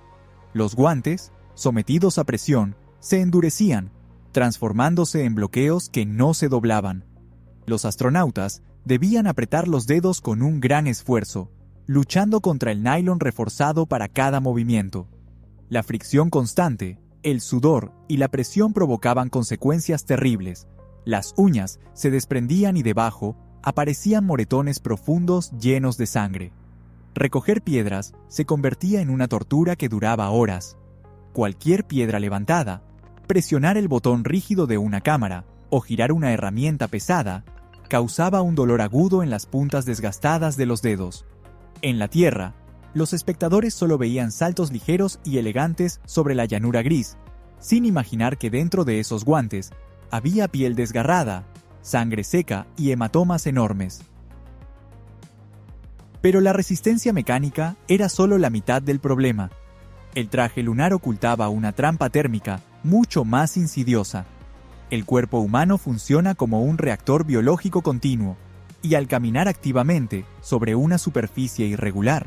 Speaker 1: Los guantes, sometidos a presión, se endurecían, transformándose en bloqueos que no se doblaban. Los astronautas debían apretar los dedos con un gran esfuerzo, luchando contra el nylon reforzado para cada movimiento. La fricción constante, el sudor y la presión provocaban consecuencias terribles. Las uñas se desprendían y debajo aparecían moretones profundos llenos de sangre. Recoger piedras se convertía en una tortura que duraba horas. Cualquier piedra levantada, presionar el botón rígido de una cámara o girar una herramienta pesada causaba un dolor agudo en las puntas desgastadas de los dedos. En la Tierra, los espectadores solo veían saltos ligeros y elegantes sobre la llanura gris, sin imaginar que dentro de esos guantes había piel desgarrada, sangre seca y hematomas enormes. Pero la resistencia mecánica era solo la mitad del problema. El traje lunar ocultaba una trampa térmica mucho más insidiosa. El cuerpo humano funciona como un reactor biológico continuo, y al caminar activamente sobre una superficie irregular,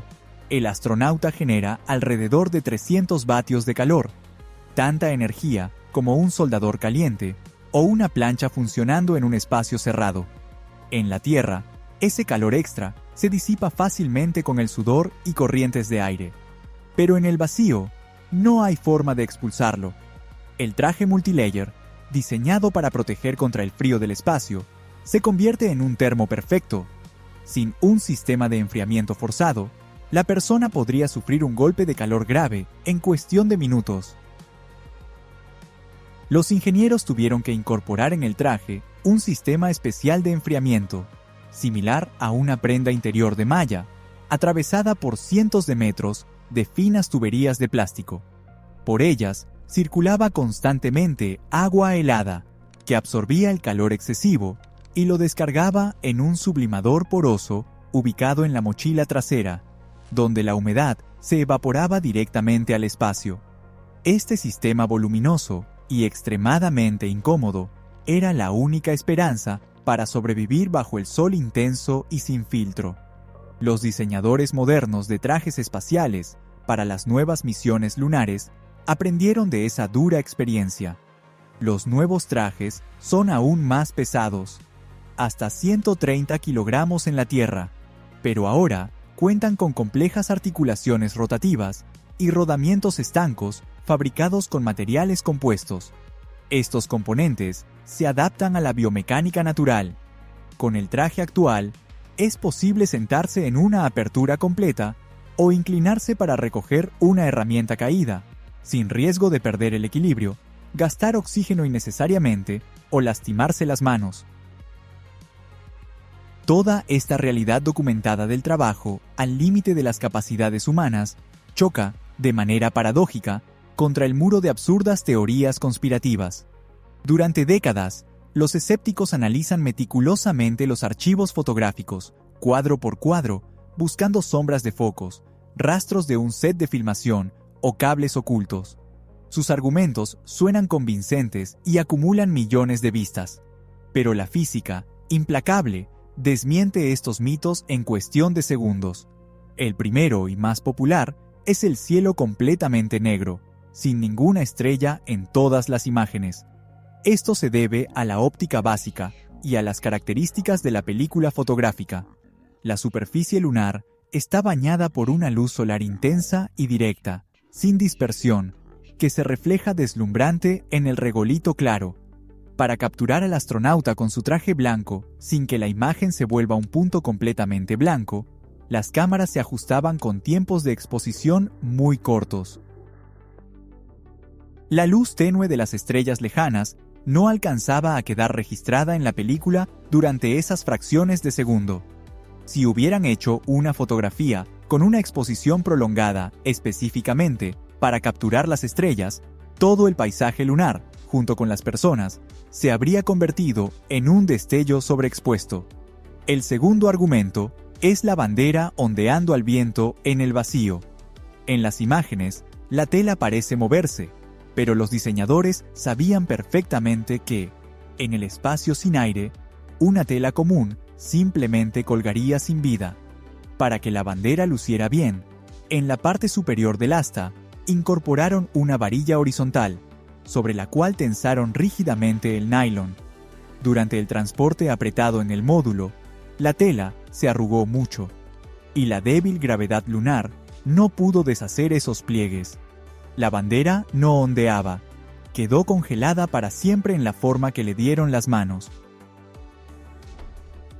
Speaker 1: el astronauta genera alrededor de 300 vatios de calor, tanta energía como un soldador caliente o una plancha funcionando en un espacio cerrado. En la Tierra, ese calor extra se disipa fácilmente con el sudor y corrientes de aire. Pero en el vacío, no hay forma de expulsarlo. El traje multilayer, diseñado para proteger contra el frío del espacio, se convierte en un termo perfecto. Sin un sistema de enfriamiento forzado, la persona podría sufrir un golpe de calor grave en cuestión de minutos. Los ingenieros tuvieron que incorporar en el traje un sistema especial de enfriamiento, similar a una prenda interior de malla, atravesada por cientos de metros de finas tuberías de plástico. Por ellas circulaba constantemente agua helada, que absorbía el calor excesivo y lo descargaba en un sublimador poroso ubicado en la mochila trasera, donde la humedad se evaporaba directamente al espacio. Este sistema voluminoso y extremadamente incómodo era la única esperanza para sobrevivir bajo el sol intenso y sin filtro. Los diseñadores modernos de trajes espaciales para las nuevas misiones lunares aprendieron de esa dura experiencia. Los nuevos trajes son aún más pesados, hasta 130 kilogramos en la Tierra, pero ahora cuentan con complejas articulaciones rotativas y rodamientos estancos fabricados con materiales compuestos. Estos componentes se adaptan a la biomecánica natural. Con el traje actual, es posible sentarse en una apertura completa o inclinarse para recoger una herramienta caída, sin riesgo de perder el equilibrio, gastar oxígeno innecesariamente o lastimarse las manos. Toda esta realidad documentada del trabajo al límite de las capacidades humanas choca, de manera paradójica, contra el muro de absurdas teorías conspirativas. Durante décadas, los escépticos analizan meticulosamente los archivos fotográficos, cuadro por cuadro, buscando sombras de focos, rastros de un set de filmación o cables ocultos. Sus argumentos suenan convincentes y acumulan millones de vistas. Pero la física, implacable, desmiente estos mitos en cuestión de segundos. El primero y más popular es el cielo completamente negro, sin ninguna estrella en todas las imágenes. Esto se debe a la óptica básica y a las características de la película fotográfica. La superficie lunar está bañada por una luz solar intensa y directa, sin dispersión, que se refleja deslumbrante en el regolito claro. Para capturar al astronauta con su traje blanco, sin que la imagen se vuelva un punto completamente blanco, las cámaras se ajustaban con tiempos de exposición muy cortos. La luz tenue de las estrellas lejanas no alcanzaba a quedar registrada en la película durante esas fracciones de segundo. Si hubieran hecho una fotografía con una exposición prolongada específicamente para capturar las estrellas, todo el paisaje lunar, junto con las personas, se habría convertido en un destello sobreexpuesto. El segundo argumento es la bandera ondeando al viento en el vacío. En las imágenes, la tela parece moverse, pero los diseñadores sabían perfectamente que, en el espacio sin aire, una tela común simplemente colgaría sin vida. Para que la bandera luciera bien, en la parte superior del asta, incorporaron una varilla horizontal, sobre la cual tensaron rígidamente el nylon. Durante el transporte apretado en el módulo, la tela se arrugó mucho, y la débil gravedad lunar no pudo deshacer esos pliegues. La bandera no ondeaba, quedó congelada para siempre en la forma que le dieron las manos.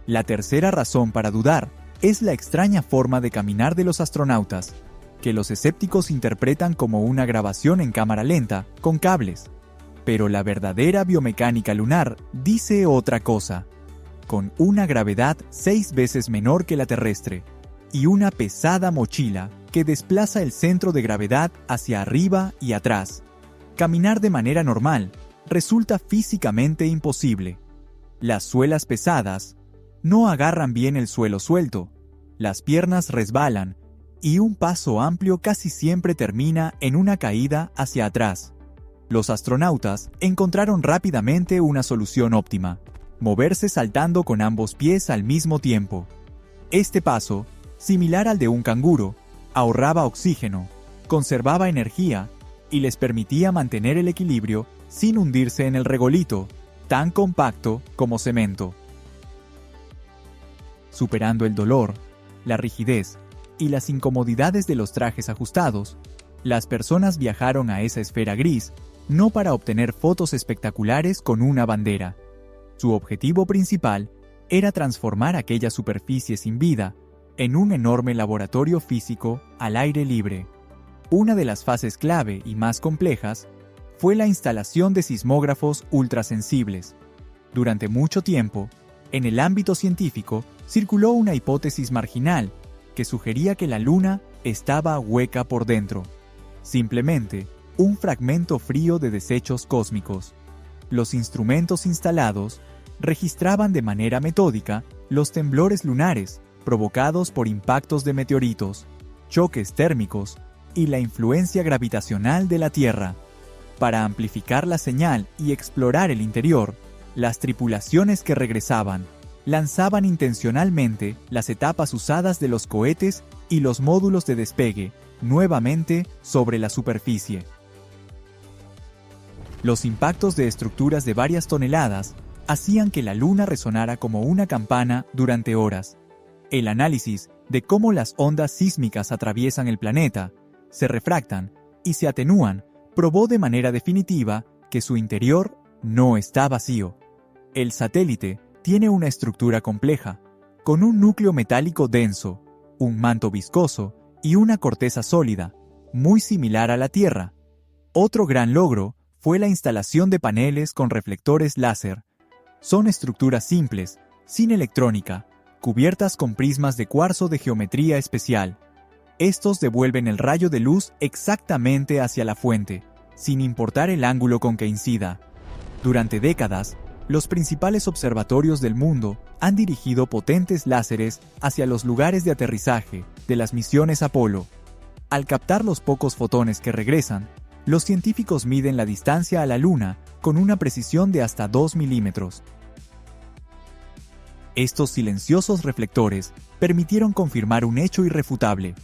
Speaker 1: La tercera razón para dudar es la extraña forma de caminar de los astronautas, que los escépticos interpretan como una grabación en cámara lenta, con cables. Pero la verdadera biomecánica lunar dice otra cosa. Con una gravedad 6 veces menor que la terrestre, y una pesada mochila que desplaza el centro de gravedad hacia arriba y atrás. Caminar de manera normal resulta físicamente imposible. Las suelas pesadas no agarran bien el suelo suelto, las piernas resbalan y un paso amplio casi siempre termina en una caída hacia atrás. Los astronautas encontraron rápidamente una solución óptima: moverse saltando con ambos pies al mismo tiempo. Este paso, similar al de un canguro, ahorraba oxígeno, conservaba energía y les permitía mantener el equilibrio sin hundirse en el regolito, tan compacto como cemento. Superando el dolor, la rigidez y las incomodidades de los trajes ajustados, las personas viajaron a esa esfera gris no para obtener fotos espectaculares con una bandera. Su objetivo principal era transformar aquella superficie sin vida en un enorme laboratorio físico al aire libre. Una de las fases clave y más complejas fue la instalación de sismógrafos ultrasensibles. Durante mucho tiempo, en el ámbito científico, circuló una hipótesis marginal que sugería que la Luna estaba hueca por dentro. Simplemente, un fragmento frío de desechos cósmicos. Los instrumentos instalados registraban de manera metódica los temblores lunares provocados por impactos de meteoritos, choques térmicos y la influencia gravitacional de la Tierra. Para amplificar la señal y explorar el interior, las tripulaciones que regresaban lanzaban intencionalmente las etapas usadas de los cohetes y los módulos de despegue nuevamente sobre la superficie. Los impactos de estructuras de varias toneladas hacían que la Luna resonara como una campana durante horas. El análisis de cómo las ondas sísmicas atraviesan el planeta, se refractan y se atenúan probó de manera definitiva que su interior no está vacío. El satélite tiene una estructura compleja, con un núcleo metálico denso, un manto viscoso y una corteza sólida, muy similar a la Tierra. Otro gran logro fue la instalación de paneles con reflectores láser. Son estructuras simples, sin electrónica, cubiertas con prismas de cuarzo de geometría especial. Estos devuelven el rayo de luz exactamente hacia la fuente, sin importar el ángulo con que incida. Durante décadas, los principales observatorios del mundo han dirigido potentes láseres hacia los lugares de aterrizaje de las misiones Apolo. Al captar los pocos fotones que regresan, los científicos miden la distancia a la Luna con una precisión de hasta 2 milímetros. Estos silenciosos reflectores permitieron confirmar un hecho irrefutable.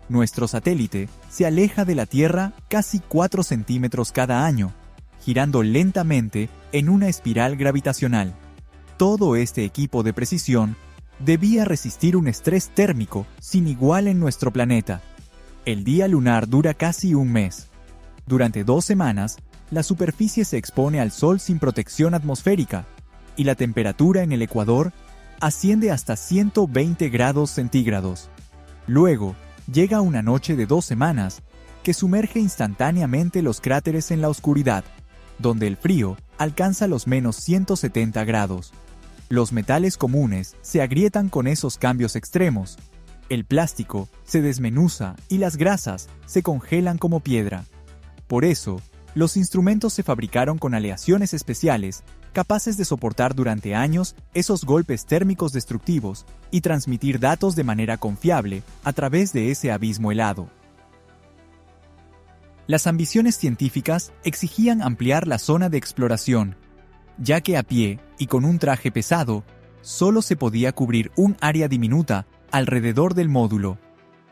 Speaker 1: Nuestro satélite se aleja de la Tierra casi 4 centímetros cada año, girando lentamente en una espiral gravitacional. Todo este equipo de precisión debía resistir un estrés térmico sin igual en nuestro planeta. El día lunar dura casi un mes. Durante 2 semanas, la superficie se expone al Sol sin protección atmosférica y la temperatura en el ecuador asciende hasta 120 grados centígrados. Luego, llega una noche de 2 semanas que sumerge instantáneamente los cráteres en la oscuridad, donde el frío alcanza los menos 170 grados. Los metales comunes se agrietan con esos cambios extremos. El plástico se desmenuza y las grasas se congelan como piedra. Por eso, los instrumentos se fabricaron con aleaciones especiales capaces de soportar durante años esos golpes térmicos destructivos y transmitir datos de manera confiable a través de ese abismo helado. Las ambiciones científicas exigían ampliar la zona de exploración, ya que a pie y con un traje pesado, solo se podía cubrir un área diminuta alrededor del módulo.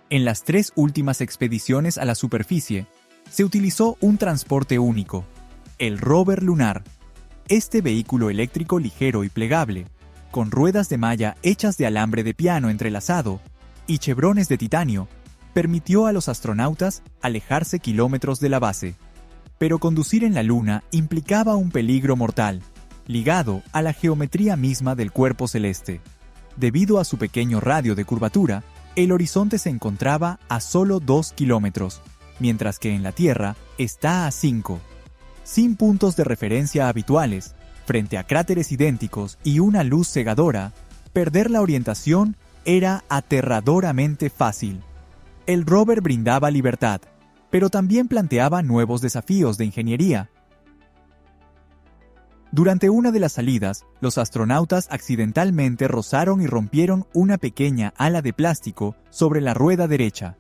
Speaker 1: En las 3 últimas expediciones a la superficie, se utilizó un transporte único, el rover lunar. Este vehículo eléctrico ligero y plegable, con ruedas de malla hechas de alambre de piano entrelazado y chevrones de titanio, permitió a los astronautas alejarse kilómetros de la base. Pero conducir en la Luna implicaba un peligro mortal, ligado a la geometría misma del cuerpo celeste. Debido a su pequeño radio de curvatura, el horizonte se encontraba a solo 2 kilómetros, mientras que en la Tierra está a 5. Sin puntos de referencia habituales, frente a cráteres idénticos y una luz cegadora, perder la orientación era aterradoramente fácil. El rover brindaba libertad, pero también planteaba nuevos desafíos de ingeniería. Durante una de las salidas, los astronautas accidentalmente rozaron y rompieron una pequeña ala de plástico sobre la rueda derecha.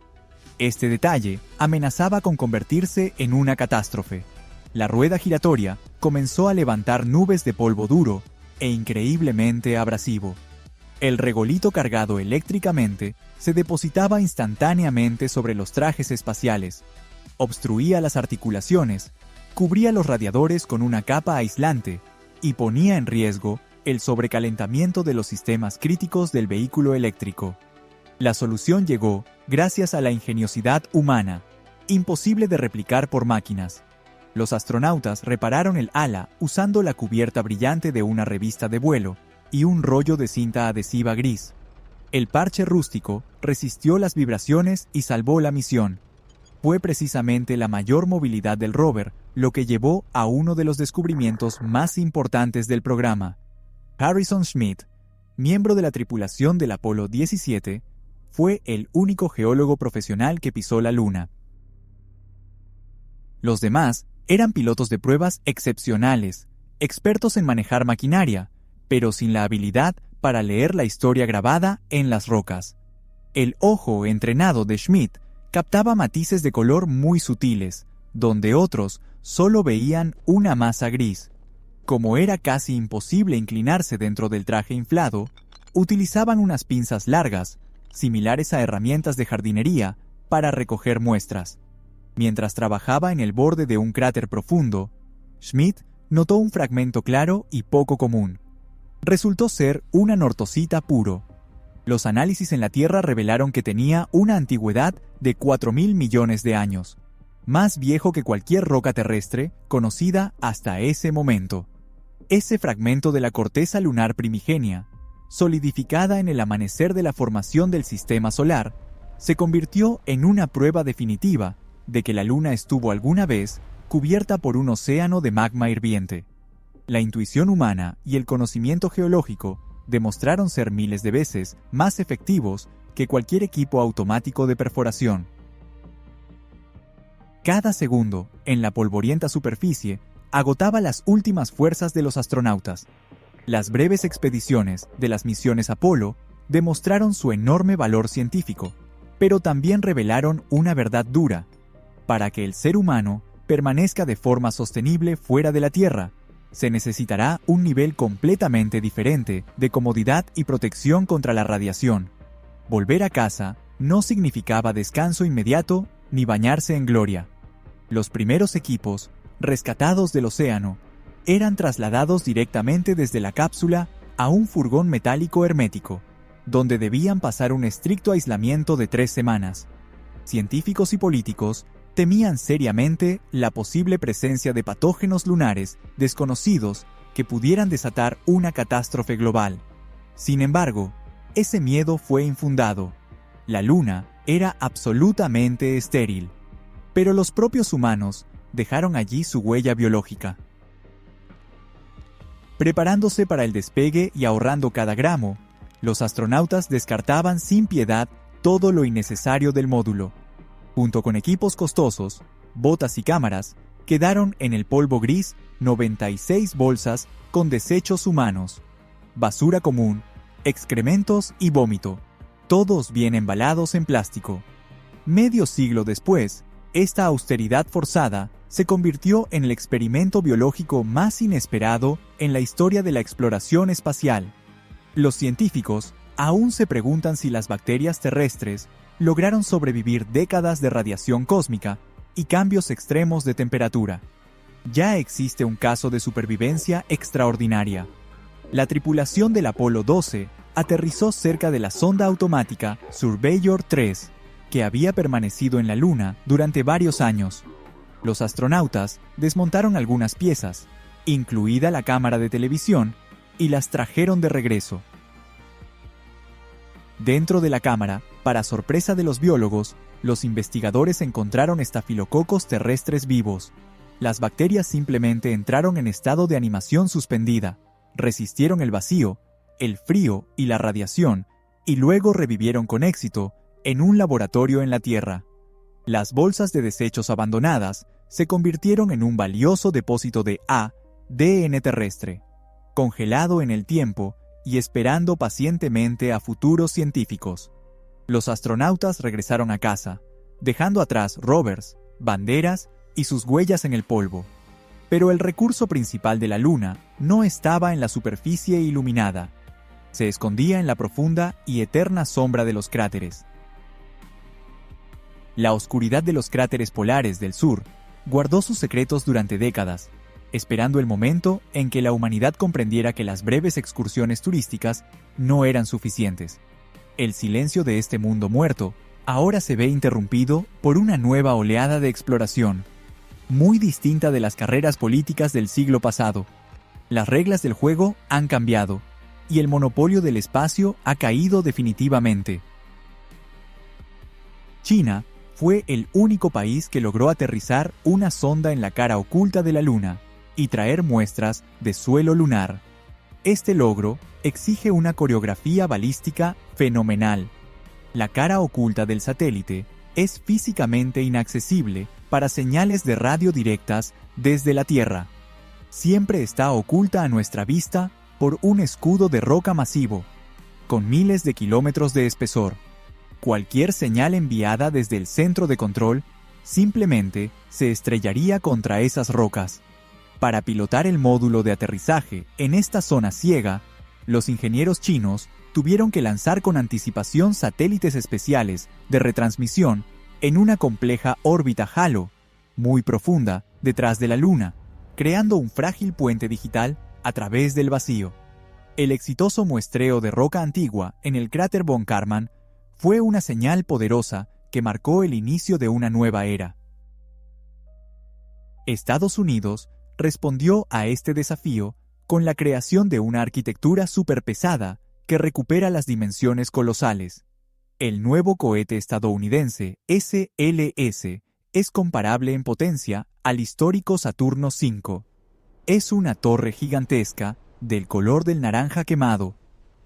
Speaker 1: Este detalle amenazaba con convertirse en una catástrofe. La rueda giratoria comenzó a levantar nubes de polvo duro e increíblemente abrasivo. El regolito cargado eléctricamente se depositaba instantáneamente sobre los trajes espaciales, obstruía las articulaciones, cubría los radiadores con una capa aislante y ponía en riesgo el sobrecalentamiento de los sistemas críticos del vehículo eléctrico. La solución llegó gracias a la ingeniosidad humana, imposible de replicar por máquinas. Los astronautas repararon el ala usando la cubierta brillante de una revista de vuelo y un rollo de cinta adhesiva gris. El parche rústico resistió las vibraciones y salvó la misión. Fue precisamente la mayor movilidad del rover lo que llevó a uno de los descubrimientos más importantes del programa. Harrison Schmitt, miembro de la tripulación del Apolo 17, fue el único geólogo profesional que pisó la Luna. Los demás eran pilotos de pruebas excepcionales, expertos en manejar maquinaria, pero sin la habilidad para leer la historia grabada en las rocas. El ojo entrenado de Schmitt captaba matices de color muy sutiles, donde otros solo veían una masa gris. Como era casi imposible inclinarse dentro del traje inflado, utilizaban unas pinzas largas, similares a herramientas de jardinería, para recoger muestras. Mientras trabajaba en el borde de un cráter profundo, Schmitt notó un fragmento claro y poco común. Resultó ser un anortosita puro. Los análisis en la Tierra revelaron que tenía una antigüedad de 4.000 millones de años, más viejo que cualquier roca terrestre conocida hasta ese momento. Ese fragmento de la corteza lunar primigenia, solidificada en el amanecer de la formación del sistema solar, se convirtió en una prueba definitiva de que la Luna estuvo alguna vez cubierta por un océano de magma hirviente. La intuición humana y el conocimiento geológico demostraron ser miles de veces más efectivos que cualquier equipo automático de perforación. Cada segundo, en la polvorienta superficie, agotaba las últimas fuerzas de los astronautas. Las breves expediciones de las misiones Apolo demostraron su enorme valor científico, pero también revelaron una verdad dura. Para que el ser humano permanezca de forma sostenible fuera de la Tierra, se necesitará un nivel completamente diferente de comodidad y protección contra la radiación. Volver a casa no significaba descanso inmediato ni bañarse en gloria. Los primeros equipos, rescatados del océano, eran trasladados directamente desde la cápsula a un furgón metálico hermético, donde debían pasar un estricto aislamiento de 3 semanas. Científicos y políticos temían seriamente la posible presencia de patógenos lunares desconocidos que pudieran desatar una catástrofe global. Sin embargo, ese miedo fue infundado. La Luna era absolutamente estéril, pero los propios humanos dejaron allí su huella biológica. Preparándose para el despegue y ahorrando cada gramo, los astronautas descartaban sin piedad todo lo innecesario del módulo. Junto con equipos costosos, botas y cámaras, quedaron en el polvo gris 96 bolsas con desechos humanos, basura común, excrementos y vómito, todos bien embalados en plástico. Medio siglo después, esta austeridad forzada se convirtió en el experimento biológico más inesperado en la historia de la exploración espacial. Los científicos aún se preguntan si las bacterias terrestres lograron sobrevivir décadas de radiación cósmica y cambios extremos de temperatura. Ya existe un caso de supervivencia extraordinaria. La tripulación del Apolo 12 aterrizó cerca de la sonda automática Surveyor 3, que había permanecido en la Luna durante varios años. Los astronautas desmontaron algunas piezas, incluida la cámara de televisión, y las trajeron de regreso. Dentro de la cámara, para sorpresa de los biólogos, los investigadores encontraron estafilococos terrestres vivos. Las bacterias simplemente entraron en estado de animación suspendida, resistieron el vacío, el frío y la radiación, y luego revivieron con éxito en un laboratorio en la Tierra. Las bolsas de desechos abandonadas se convirtieron en un valioso depósito de DN terrestre, congelado en el tiempo y esperando pacientemente a futuros científicos. Los astronautas regresaron a casa, dejando atrás rovers, banderas y sus huellas en el polvo. Pero el recurso principal de la Luna no estaba en la superficie iluminada. Se escondía en la profunda y eterna sombra de los cráteres. La oscuridad de los cráteres polares del sur guardó sus secretos durante décadas, esperando el momento en que la humanidad comprendiera que las breves excursiones turísticas no eran suficientes. El silencio de este mundo muerto ahora se ve interrumpido por una nueva oleada de exploración, muy distinta de las carreras políticas del siglo pasado. Las reglas del juego han cambiado, y el monopolio del espacio ha caído definitivamente. China fue el único país que logró aterrizar una sonda en la cara oculta de la Luna y traer muestras de suelo lunar. Este logro exige una coreografía balística fenomenal. La cara oculta del satélite es físicamente inaccesible para señales de radio directas desde la Tierra. Siempre está oculta a nuestra vista por un escudo de roca masivo, con miles de kilómetros de espesor. Cualquier señal enviada desde el centro de control simplemente se estrellaría contra esas rocas. Para pilotar el módulo de aterrizaje en esta zona ciega, los ingenieros chinos tuvieron que lanzar con anticipación satélites especiales de retransmisión en una compleja órbita halo, muy profunda, detrás de la Luna, creando un frágil puente digital a través del vacío. El exitoso muestreo de roca antigua en el cráter von Karman fue una señal poderosa que marcó el inicio de una nueva era. Estados Unidos respondió a este desafío con la creación de una arquitectura superpesada que recupera las dimensiones colosales. El nuevo cohete estadounidense SLS es comparable en potencia al histórico Saturno V. Es una torre gigantesca del color del naranja quemado,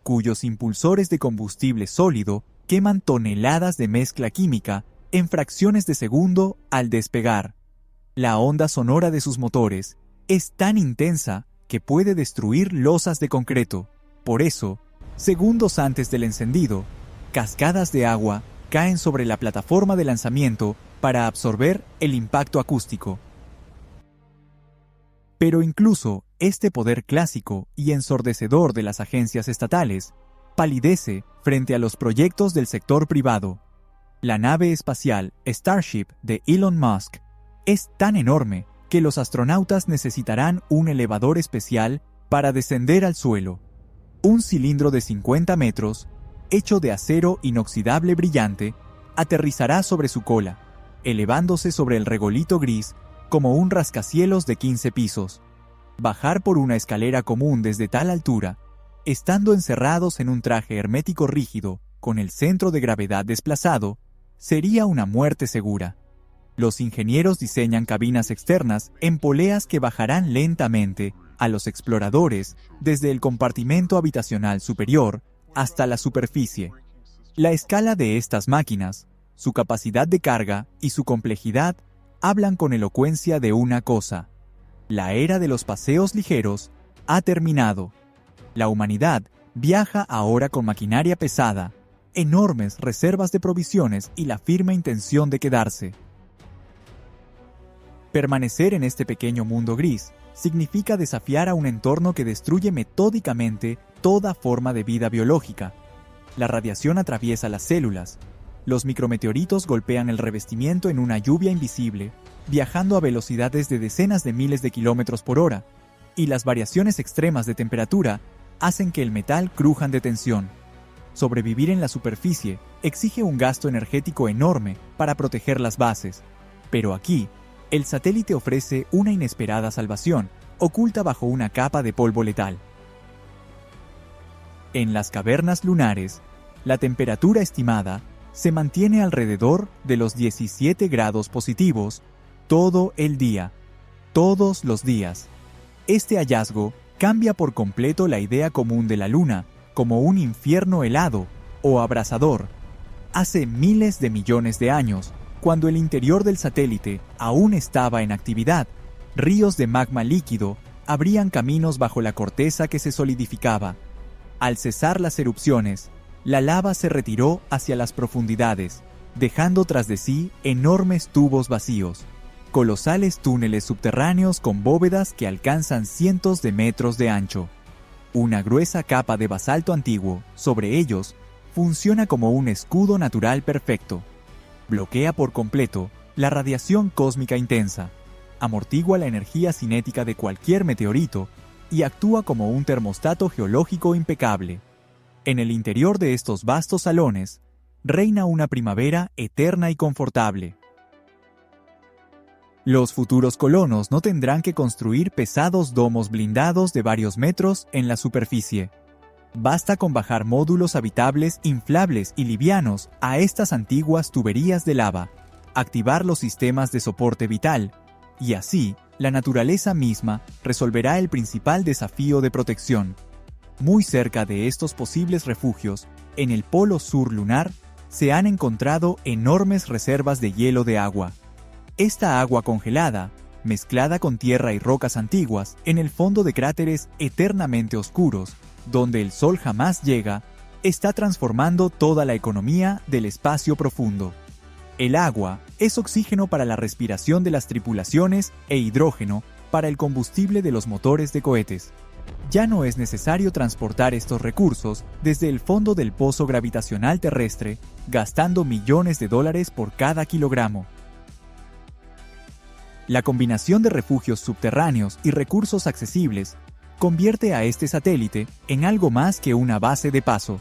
Speaker 1: cuyos impulsores de combustible sólido queman toneladas de mezcla química en fracciones de segundo al despegar. La onda sonora de sus motores es tan intensa que puede destruir losas de concreto. Por eso, segundos antes del encendido, cascadas de agua caen sobre la plataforma de lanzamiento para absorber el impacto acústico. Pero incluso este poder clásico y ensordecedor de las agencias estatales palidece frente a los proyectos del sector privado. La nave espacial Starship de Elon Musk es tan enorme que los astronautas necesitarán un elevador especial para descender al suelo. Un cilindro de 50 metros, hecho de acero inoxidable brillante, aterrizará sobre su cola, elevándose sobre el regolito gris como un rascacielos de 15 pisos. Bajar por una escalera común desde tal altura, estando encerrados en un traje hermético rígido con el centro de gravedad desplazado, sería una muerte segura. Los ingenieros diseñan cabinas externas en poleas que bajarán lentamente a los exploradores desde el compartimento habitacional superior hasta la superficie. La escala de estas máquinas, su capacidad de carga y su complejidad hablan con elocuencia de una cosa: la era de los paseos ligeros ha terminado. La humanidad viaja ahora con maquinaria pesada, enormes reservas de provisiones y la firme intención de quedarse. Permanecer en este pequeño mundo gris significa desafiar a un entorno que destruye metódicamente toda forma de vida biológica. La radiación atraviesa las células. Los micrometeoritos golpean el revestimiento en una lluvia invisible, viajando a velocidades de decenas de miles de kilómetros por hora, y las variaciones extremas de temperatura hacen que el metal crujan de tensión. Sobrevivir en la superficie exige un gasto energético enorme para proteger las bases, pero aquí, el satélite ofrece una inesperada salvación, oculta bajo una capa de polvo letal. En las cavernas lunares, la temperatura estimada se mantiene alrededor de los 17 grados positivos todo el día, todos los días. Este hallazgo cambia por completo la idea común de la Luna como un infierno helado o abrasador. Hace miles de millones de años, cuando el interior del satélite aún estaba en actividad, ríos de magma líquido abrían caminos bajo la corteza que se solidificaba. Al cesar las erupciones, la lava se retiró hacia las profundidades, dejando tras de sí enormes tubos vacíos, colosales túneles subterráneos con bóvedas que alcanzan cientos de metros de ancho. Una gruesa capa de basalto antiguo, sobre ellos, funciona como un escudo natural perfecto. Bloquea por completo la radiación cósmica intensa, amortigua la energía cinética de cualquier meteorito y actúa como un termostato geológico impecable. En el interior de estos vastos salones, reina una primavera eterna y confortable. Los futuros colonos no tendrán que construir pesados domos blindados de varios metros en la superficie. Basta con bajar módulos habitables inflables y livianos a estas antiguas tuberías de lava, activar los sistemas de soporte vital, y así la naturaleza misma resolverá el principal desafío de protección. Muy cerca de estos posibles refugios, en el polo sur lunar, se han encontrado enormes reservas de hielo de agua. Esta agua congelada, mezclada con tierra y rocas antiguas, en el fondo de cráteres eternamente oscuros, donde el sol jamás llega, está transformando toda la economía del espacio profundo. El agua es oxígeno para la respiración de las tripulaciones e hidrógeno para el combustible de los motores de cohetes. Ya no es necesario transportar estos recursos desde el fondo del pozo gravitacional terrestre, gastando millones de dólares por cada kilogramo. La combinación de refugios subterráneos y recursos accesibles convierte a este satélite en algo más que una base de paso.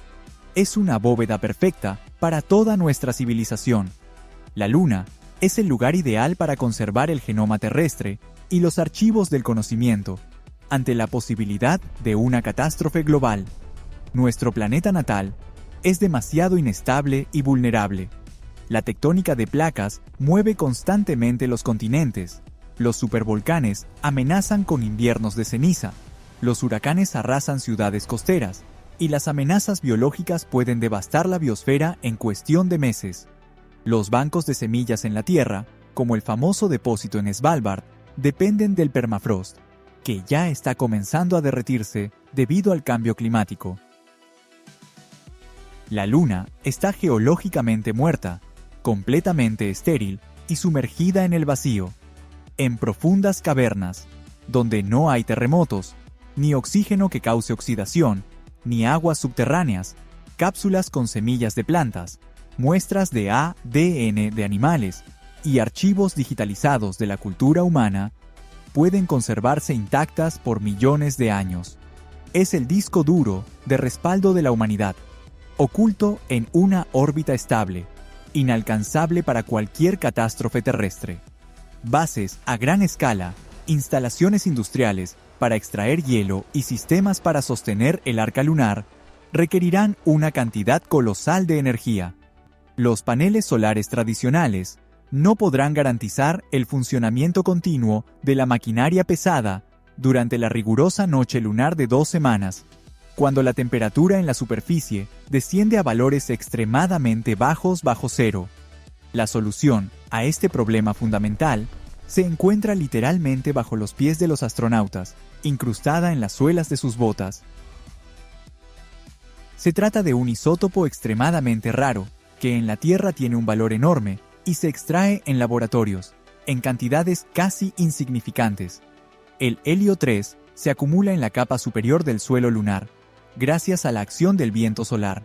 Speaker 1: Es una bóveda perfecta para toda nuestra civilización. La Luna es el lugar ideal para conservar el genoma terrestre y los archivos del conocimiento, ante la posibilidad de una catástrofe global. Nuestro planeta natal es demasiado inestable y vulnerable. La tectónica de placas mueve constantemente los continentes. Los supervolcanes amenazan con inviernos de ceniza. Los huracanes arrasan ciudades costeras. Y las amenazas biológicas pueden devastar la biosfera en cuestión de meses. Los bancos de semillas en la Tierra, como el famoso depósito en Svalbard, dependen del permafrost, que ya está comenzando a derretirse debido al cambio climático. La Luna está geológicamente muerta, completamente estéril y sumergida en el vacío, en profundas cavernas, donde no hay terremotos, ni oxígeno que cause oxidación, ni aguas subterráneas, cápsulas con semillas de plantas, muestras de ADN de animales y archivos digitalizados de la cultura humana pueden conservarse intactas por millones de años. Es el disco duro de respaldo de la humanidad, oculto en una órbita estable, inalcanzable para cualquier catástrofe terrestre. Bases a gran escala, instalaciones industriales para extraer hielo y sistemas para sostener el arca lunar requerirán una cantidad colosal de energía. Los paneles solares tradicionales no podrán garantizar el funcionamiento continuo de la maquinaria pesada durante la rigurosa noche lunar de 2 semanas, cuando la temperatura en la superficie desciende a valores extremadamente bajos bajo cero. La solución a este problema fundamental se encuentra literalmente bajo los pies de los astronautas, incrustada en las suelas de sus botas. Se trata de un isótopo extremadamente raro, que en la Tierra tiene un valor enorme y se extrae en laboratorios, en cantidades casi insignificantes. El helio 3 se acumula en la capa superior del suelo lunar, gracias a la acción del viento solar.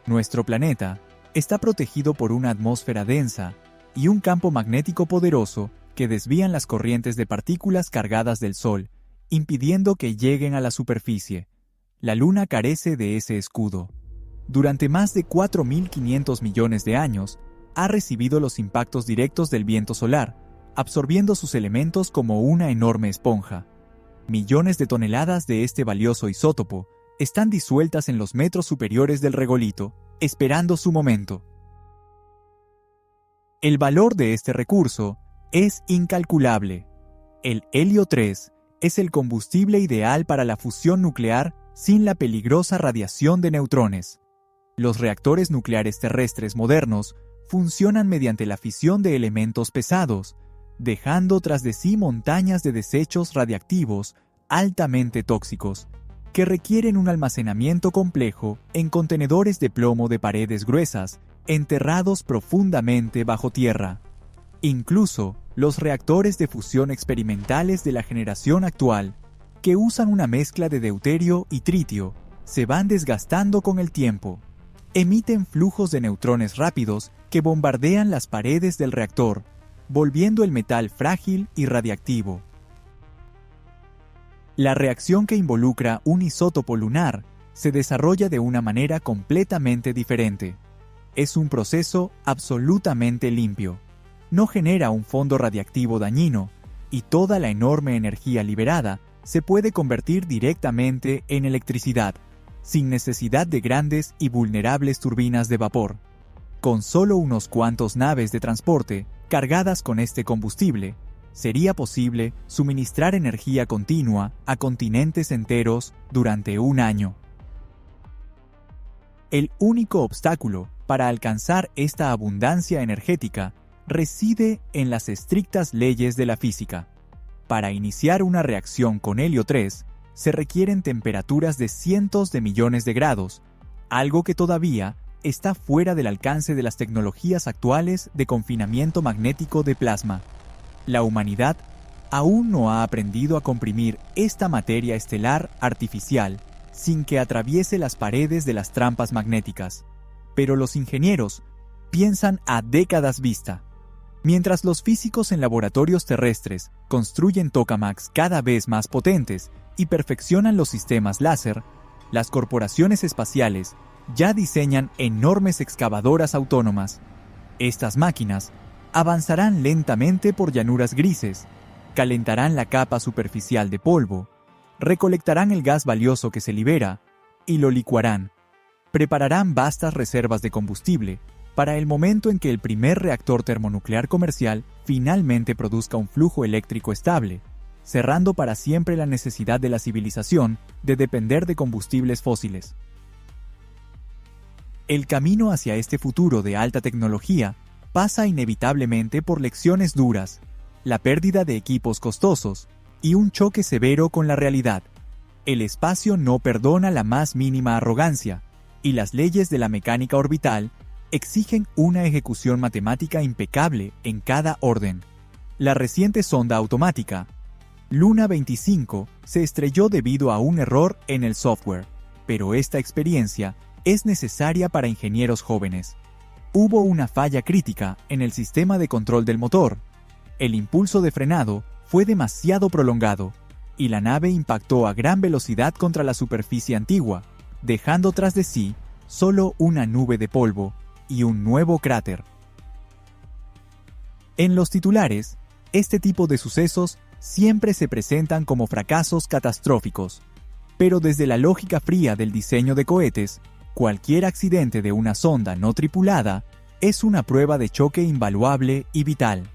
Speaker 1: Nuestro planeta está protegido por una atmósfera densa y un campo magnético poderoso que desvían las corrientes de partículas cargadas del Sol, impidiendo que lleguen a la superficie. La Luna carece de ese escudo. Durante más de 4.500 millones de años, ha recibido los impactos directos del viento solar, absorbiendo sus elementos como una enorme esponja. Millones de toneladas de este valioso isótopo están disueltas en los metros superiores del regolito, esperando su momento. El valor de este recurso es incalculable. El helio 3 es el combustible ideal para la fusión nuclear sin la peligrosa radiación de neutrones. Los reactores nucleares terrestres modernos funcionan mediante la fisión de elementos pesados, dejando tras de sí montañas de desechos radiactivos altamente tóxicos, que requieren un almacenamiento complejo en contenedores de plomo de paredes gruesas, enterrados profundamente bajo tierra. Incluso los reactores de fusión experimentales de la generación actual, que usan una mezcla de deuterio y tritio, se van desgastando con el tiempo. Emiten flujos de neutrones rápidos que bombardean las paredes del reactor, volviendo el metal frágil y radiactivo. La reacción que involucra un isótopo lunar se desarrolla de una manera completamente diferente. Es un proceso absolutamente limpio. No genera un fondo radiactivo dañino, y toda la enorme energía liberada se puede convertir directamente en electricidad, sin necesidad de grandes y vulnerables turbinas de vapor. Con solo unos cuantos naves de transporte cargadas con este combustible, sería posible suministrar energía continua a continentes enteros durante un año. El único obstáculo para alcanzar esta abundancia energética reside en las estrictas leyes de la física. Para iniciar una reacción con helio 3, se requieren temperaturas de cientos de millones de grados, algo que todavía está fuera del alcance de las tecnologías actuales de confinamiento magnético de plasma. La humanidad aún no ha aprendido a comprimir esta materia estelar artificial sin que atraviese las paredes de las trampas magnéticas. Pero los ingenieros piensan a décadas vista. Mientras los físicos en laboratorios terrestres construyen tokamaks cada vez más potentes y perfeccionan los sistemas láser, las corporaciones espaciales ya diseñan enormes excavadoras autónomas. Estas máquinas avanzarán lentamente por llanuras grises, calentarán la capa superficial de polvo, recolectarán el gas valioso que se libera y lo licuarán. Prepararán vastas reservas de combustible para el momento en que el primer reactor termonuclear comercial finalmente produzca un flujo eléctrico estable, cerrando para siempre la necesidad de la civilización de depender de combustibles fósiles. El camino hacia este futuro de alta tecnología pasa inevitablemente por lecciones duras, la pérdida de equipos costosos y un choque severo con la realidad. El espacio no perdona la más mínima arrogancia, y las leyes de la mecánica orbital exigen una ejecución matemática impecable en cada orden. La reciente sonda automática, Luna 25, se estrelló debido a un error en el software, pero esta experiencia es necesaria para ingenieros jóvenes. Hubo una falla crítica en el sistema de control del motor. El impulso de frenado fue demasiado prolongado, y la nave impactó a gran velocidad contra la superficie antigua, dejando tras de sí solo una nube de polvo y un nuevo cráter. En los titulares, este tipo de sucesos siempre se presentan como fracasos catastróficos, pero desde la lógica fría del diseño de cohetes, cualquier accidente de una sonda no tripulada es una prueba de choque invaluable y vital.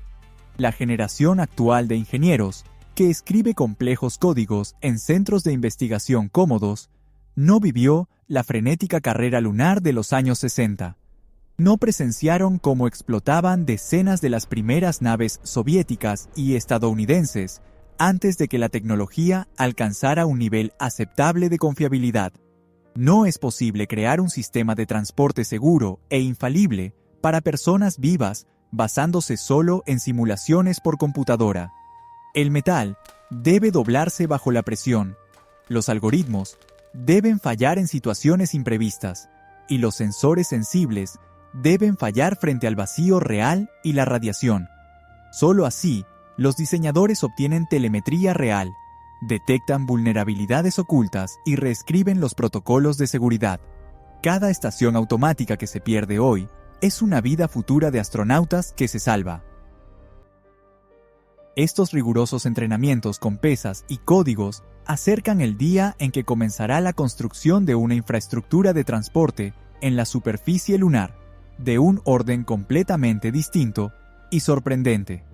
Speaker 1: La generación actual de ingenieros, que escribe complejos códigos en centros de investigación cómodos, no vivió la frenética carrera lunar de los años 60. No presenciaron cómo explotaban decenas de las primeras naves soviéticas y estadounidenses antes de que la tecnología alcanzara un nivel aceptable de confiabilidad. No es posible crear un sistema de transporte seguro e infalible para personas vivas basándose solo en simulaciones por computadora. El metal debe doblarse bajo la presión, los algoritmos deben fallar en situaciones imprevistas, y los sensores sensibles deben fallar frente al vacío real y la radiación. Solo así, los diseñadores obtienen telemetría real, detectan vulnerabilidades ocultas y reescriben los protocolos de seguridad. Cada estación automática que se pierde hoy es una vida futura de astronautas que se salva. Estos rigurosos entrenamientos con pesas y códigos acercan el día en que comenzará la construcción de una infraestructura de transporte en la superficie lunar, de un orden completamente distinto y sorprendente.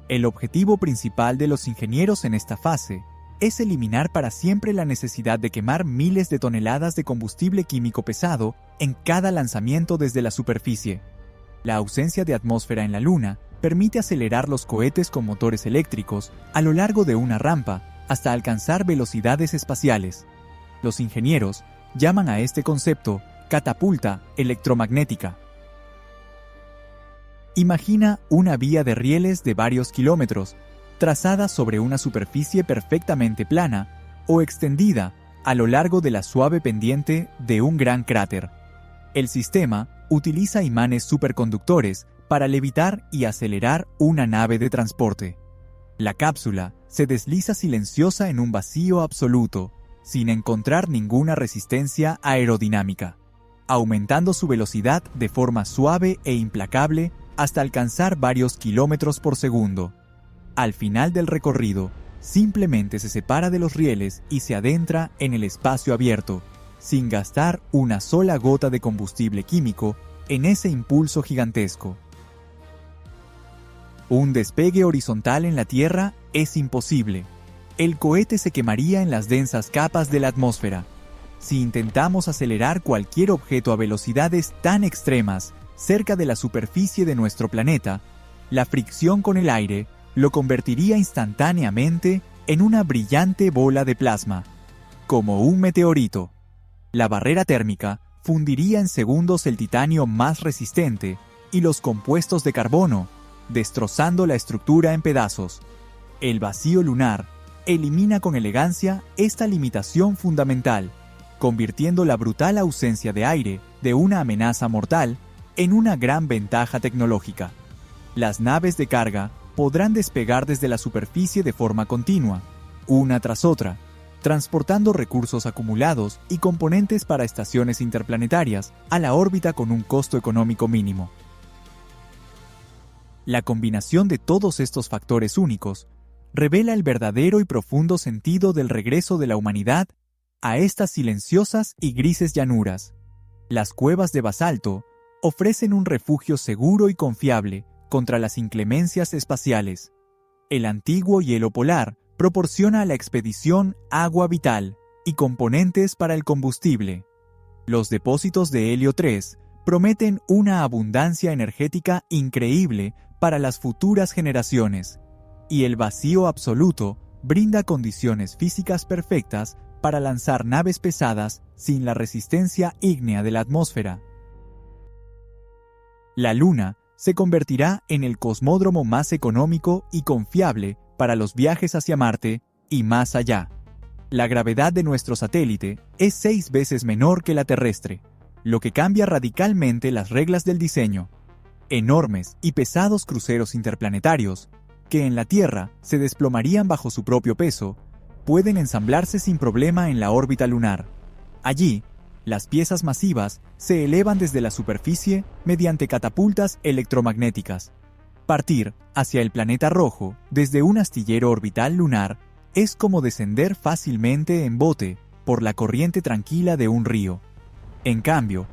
Speaker 1: El objetivo principal de los ingenieros en esta fase es eliminar para siempre la necesidad de quemar miles de toneladas de combustible químico pesado en cada lanzamiento desde la superficie. La ausencia de atmósfera en la Luna permite acelerar los cohetes con motores eléctricos a lo largo de una rampa hasta alcanzar velocidades espaciales. Los ingenieros llaman a este concepto catapulta electromagnética. Imagina una vía de rieles de varios kilómetros, trazada sobre una superficie perfectamente plana o extendida a lo largo de la suave pendiente de un gran cráter. El sistema utiliza imanes superconductores para levitar y acelerar una nave de transporte. La cápsula se desliza silenciosa en un vacío absoluto, sin encontrar ninguna resistencia aerodinámica, aumentando su velocidad de forma suave e implacable hasta alcanzar varios kilómetros por segundo. Al final del recorrido, simplemente se separa de los rieles y se adentra en el espacio abierto, sin gastar una sola gota de combustible químico en ese impulso gigantesco. Un despegue horizontal en la Tierra es imposible. El cohete se quemaría en las densas capas de la atmósfera. Si intentamos acelerar cualquier objeto a velocidades tan extremas cerca de la superficie de nuestro planeta, la fricción con el aire lo convertiría instantáneamente en una brillante bola de plasma, como un meteorito. La barrera térmica fundiría en segundos el titanio más resistente y los compuestos de carbono, destrozando la estructura en pedazos. El vacío lunar elimina con elegancia esta limitación fundamental, convirtiendo la brutal ausencia de aire de una amenaza mortal en una gran ventaja tecnológica. Las naves de carga podrán despegar desde la superficie de forma continua, una tras otra, transportando recursos acumulados y componentes para estaciones interplanetarias a la órbita con un costo económico mínimo. La combinación de todos estos factores únicos revela el verdadero y profundo sentido del regreso de la humanidad a estas silenciosas y grises llanuras. Las cuevas de basalto ofrecen un refugio seguro y confiable contra las inclemencias espaciales. El antiguo hielo polar proporciona a la expedición agua vital y componentes para el combustible. Los depósitos de helio 3 prometen una abundancia energética increíble para las futuras generaciones, y el vacío absoluto brinda condiciones físicas perfectas para lanzar naves pesadas sin la resistencia ígnea de la atmósfera. La Luna se convertirá en el cosmódromo más económico y confiable para los viajes hacia Marte y más allá. La gravedad de nuestro satélite es 6 veces menor que la terrestre, lo que cambia radicalmente las reglas del diseño. Enormes y pesados cruceros interplanetarios, que en la Tierra se desplomarían bajo su propio peso, pueden ensamblarse sin problema en la órbita lunar. Allí, las piezas masivas se elevan desde la superficie mediante catapultas electromagnéticas. Partir hacia el planeta rojo desde un astillero orbital lunar es como descender fácilmente en bote por la corriente tranquila de un río. En cambio,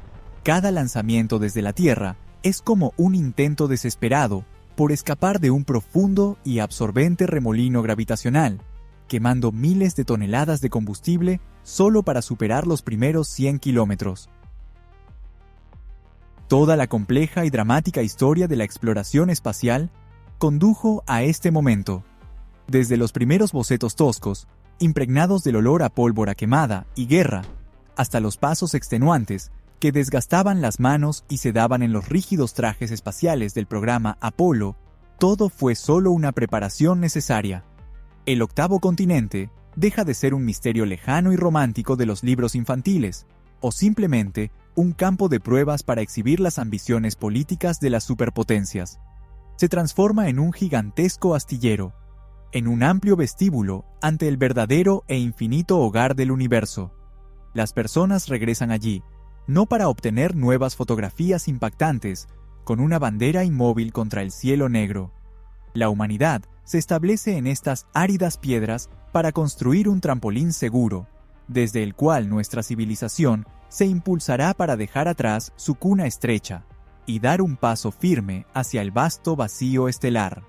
Speaker 1: cada lanzamiento desde la Tierra es como un intento desesperado por escapar de un profundo y absorbente remolino gravitacional, quemando miles de toneladas de combustible solo para superar los primeros 100 kilómetros. Toda la compleja y dramática historia de la exploración espacial condujo a este momento. Desde los primeros bocetos toscos, impregnados del olor a pólvora quemada y guerra, hasta los pasos extenuantes que desgastaban las manos y se daban en los rígidos trajes espaciales del programa Apolo, todo fue solo una preparación necesaria. El octavo continente deja de ser un misterio lejano y romántico de los libros infantiles, o simplemente un campo de pruebas para exhibir las ambiciones políticas de las superpotencias. Se transforma en un gigantesco astillero, en un amplio vestíbulo ante el verdadero e infinito hogar del universo. Las personas regresan allí, no para obtener nuevas fotografías impactantes con una bandera inmóvil contra el cielo negro. La humanidad se establece en estas áridas piedras para construir un trampolín seguro, desde el cual nuestra civilización se impulsará para dejar atrás su cuna estrecha y dar un paso firme hacia el vasto vacío estelar.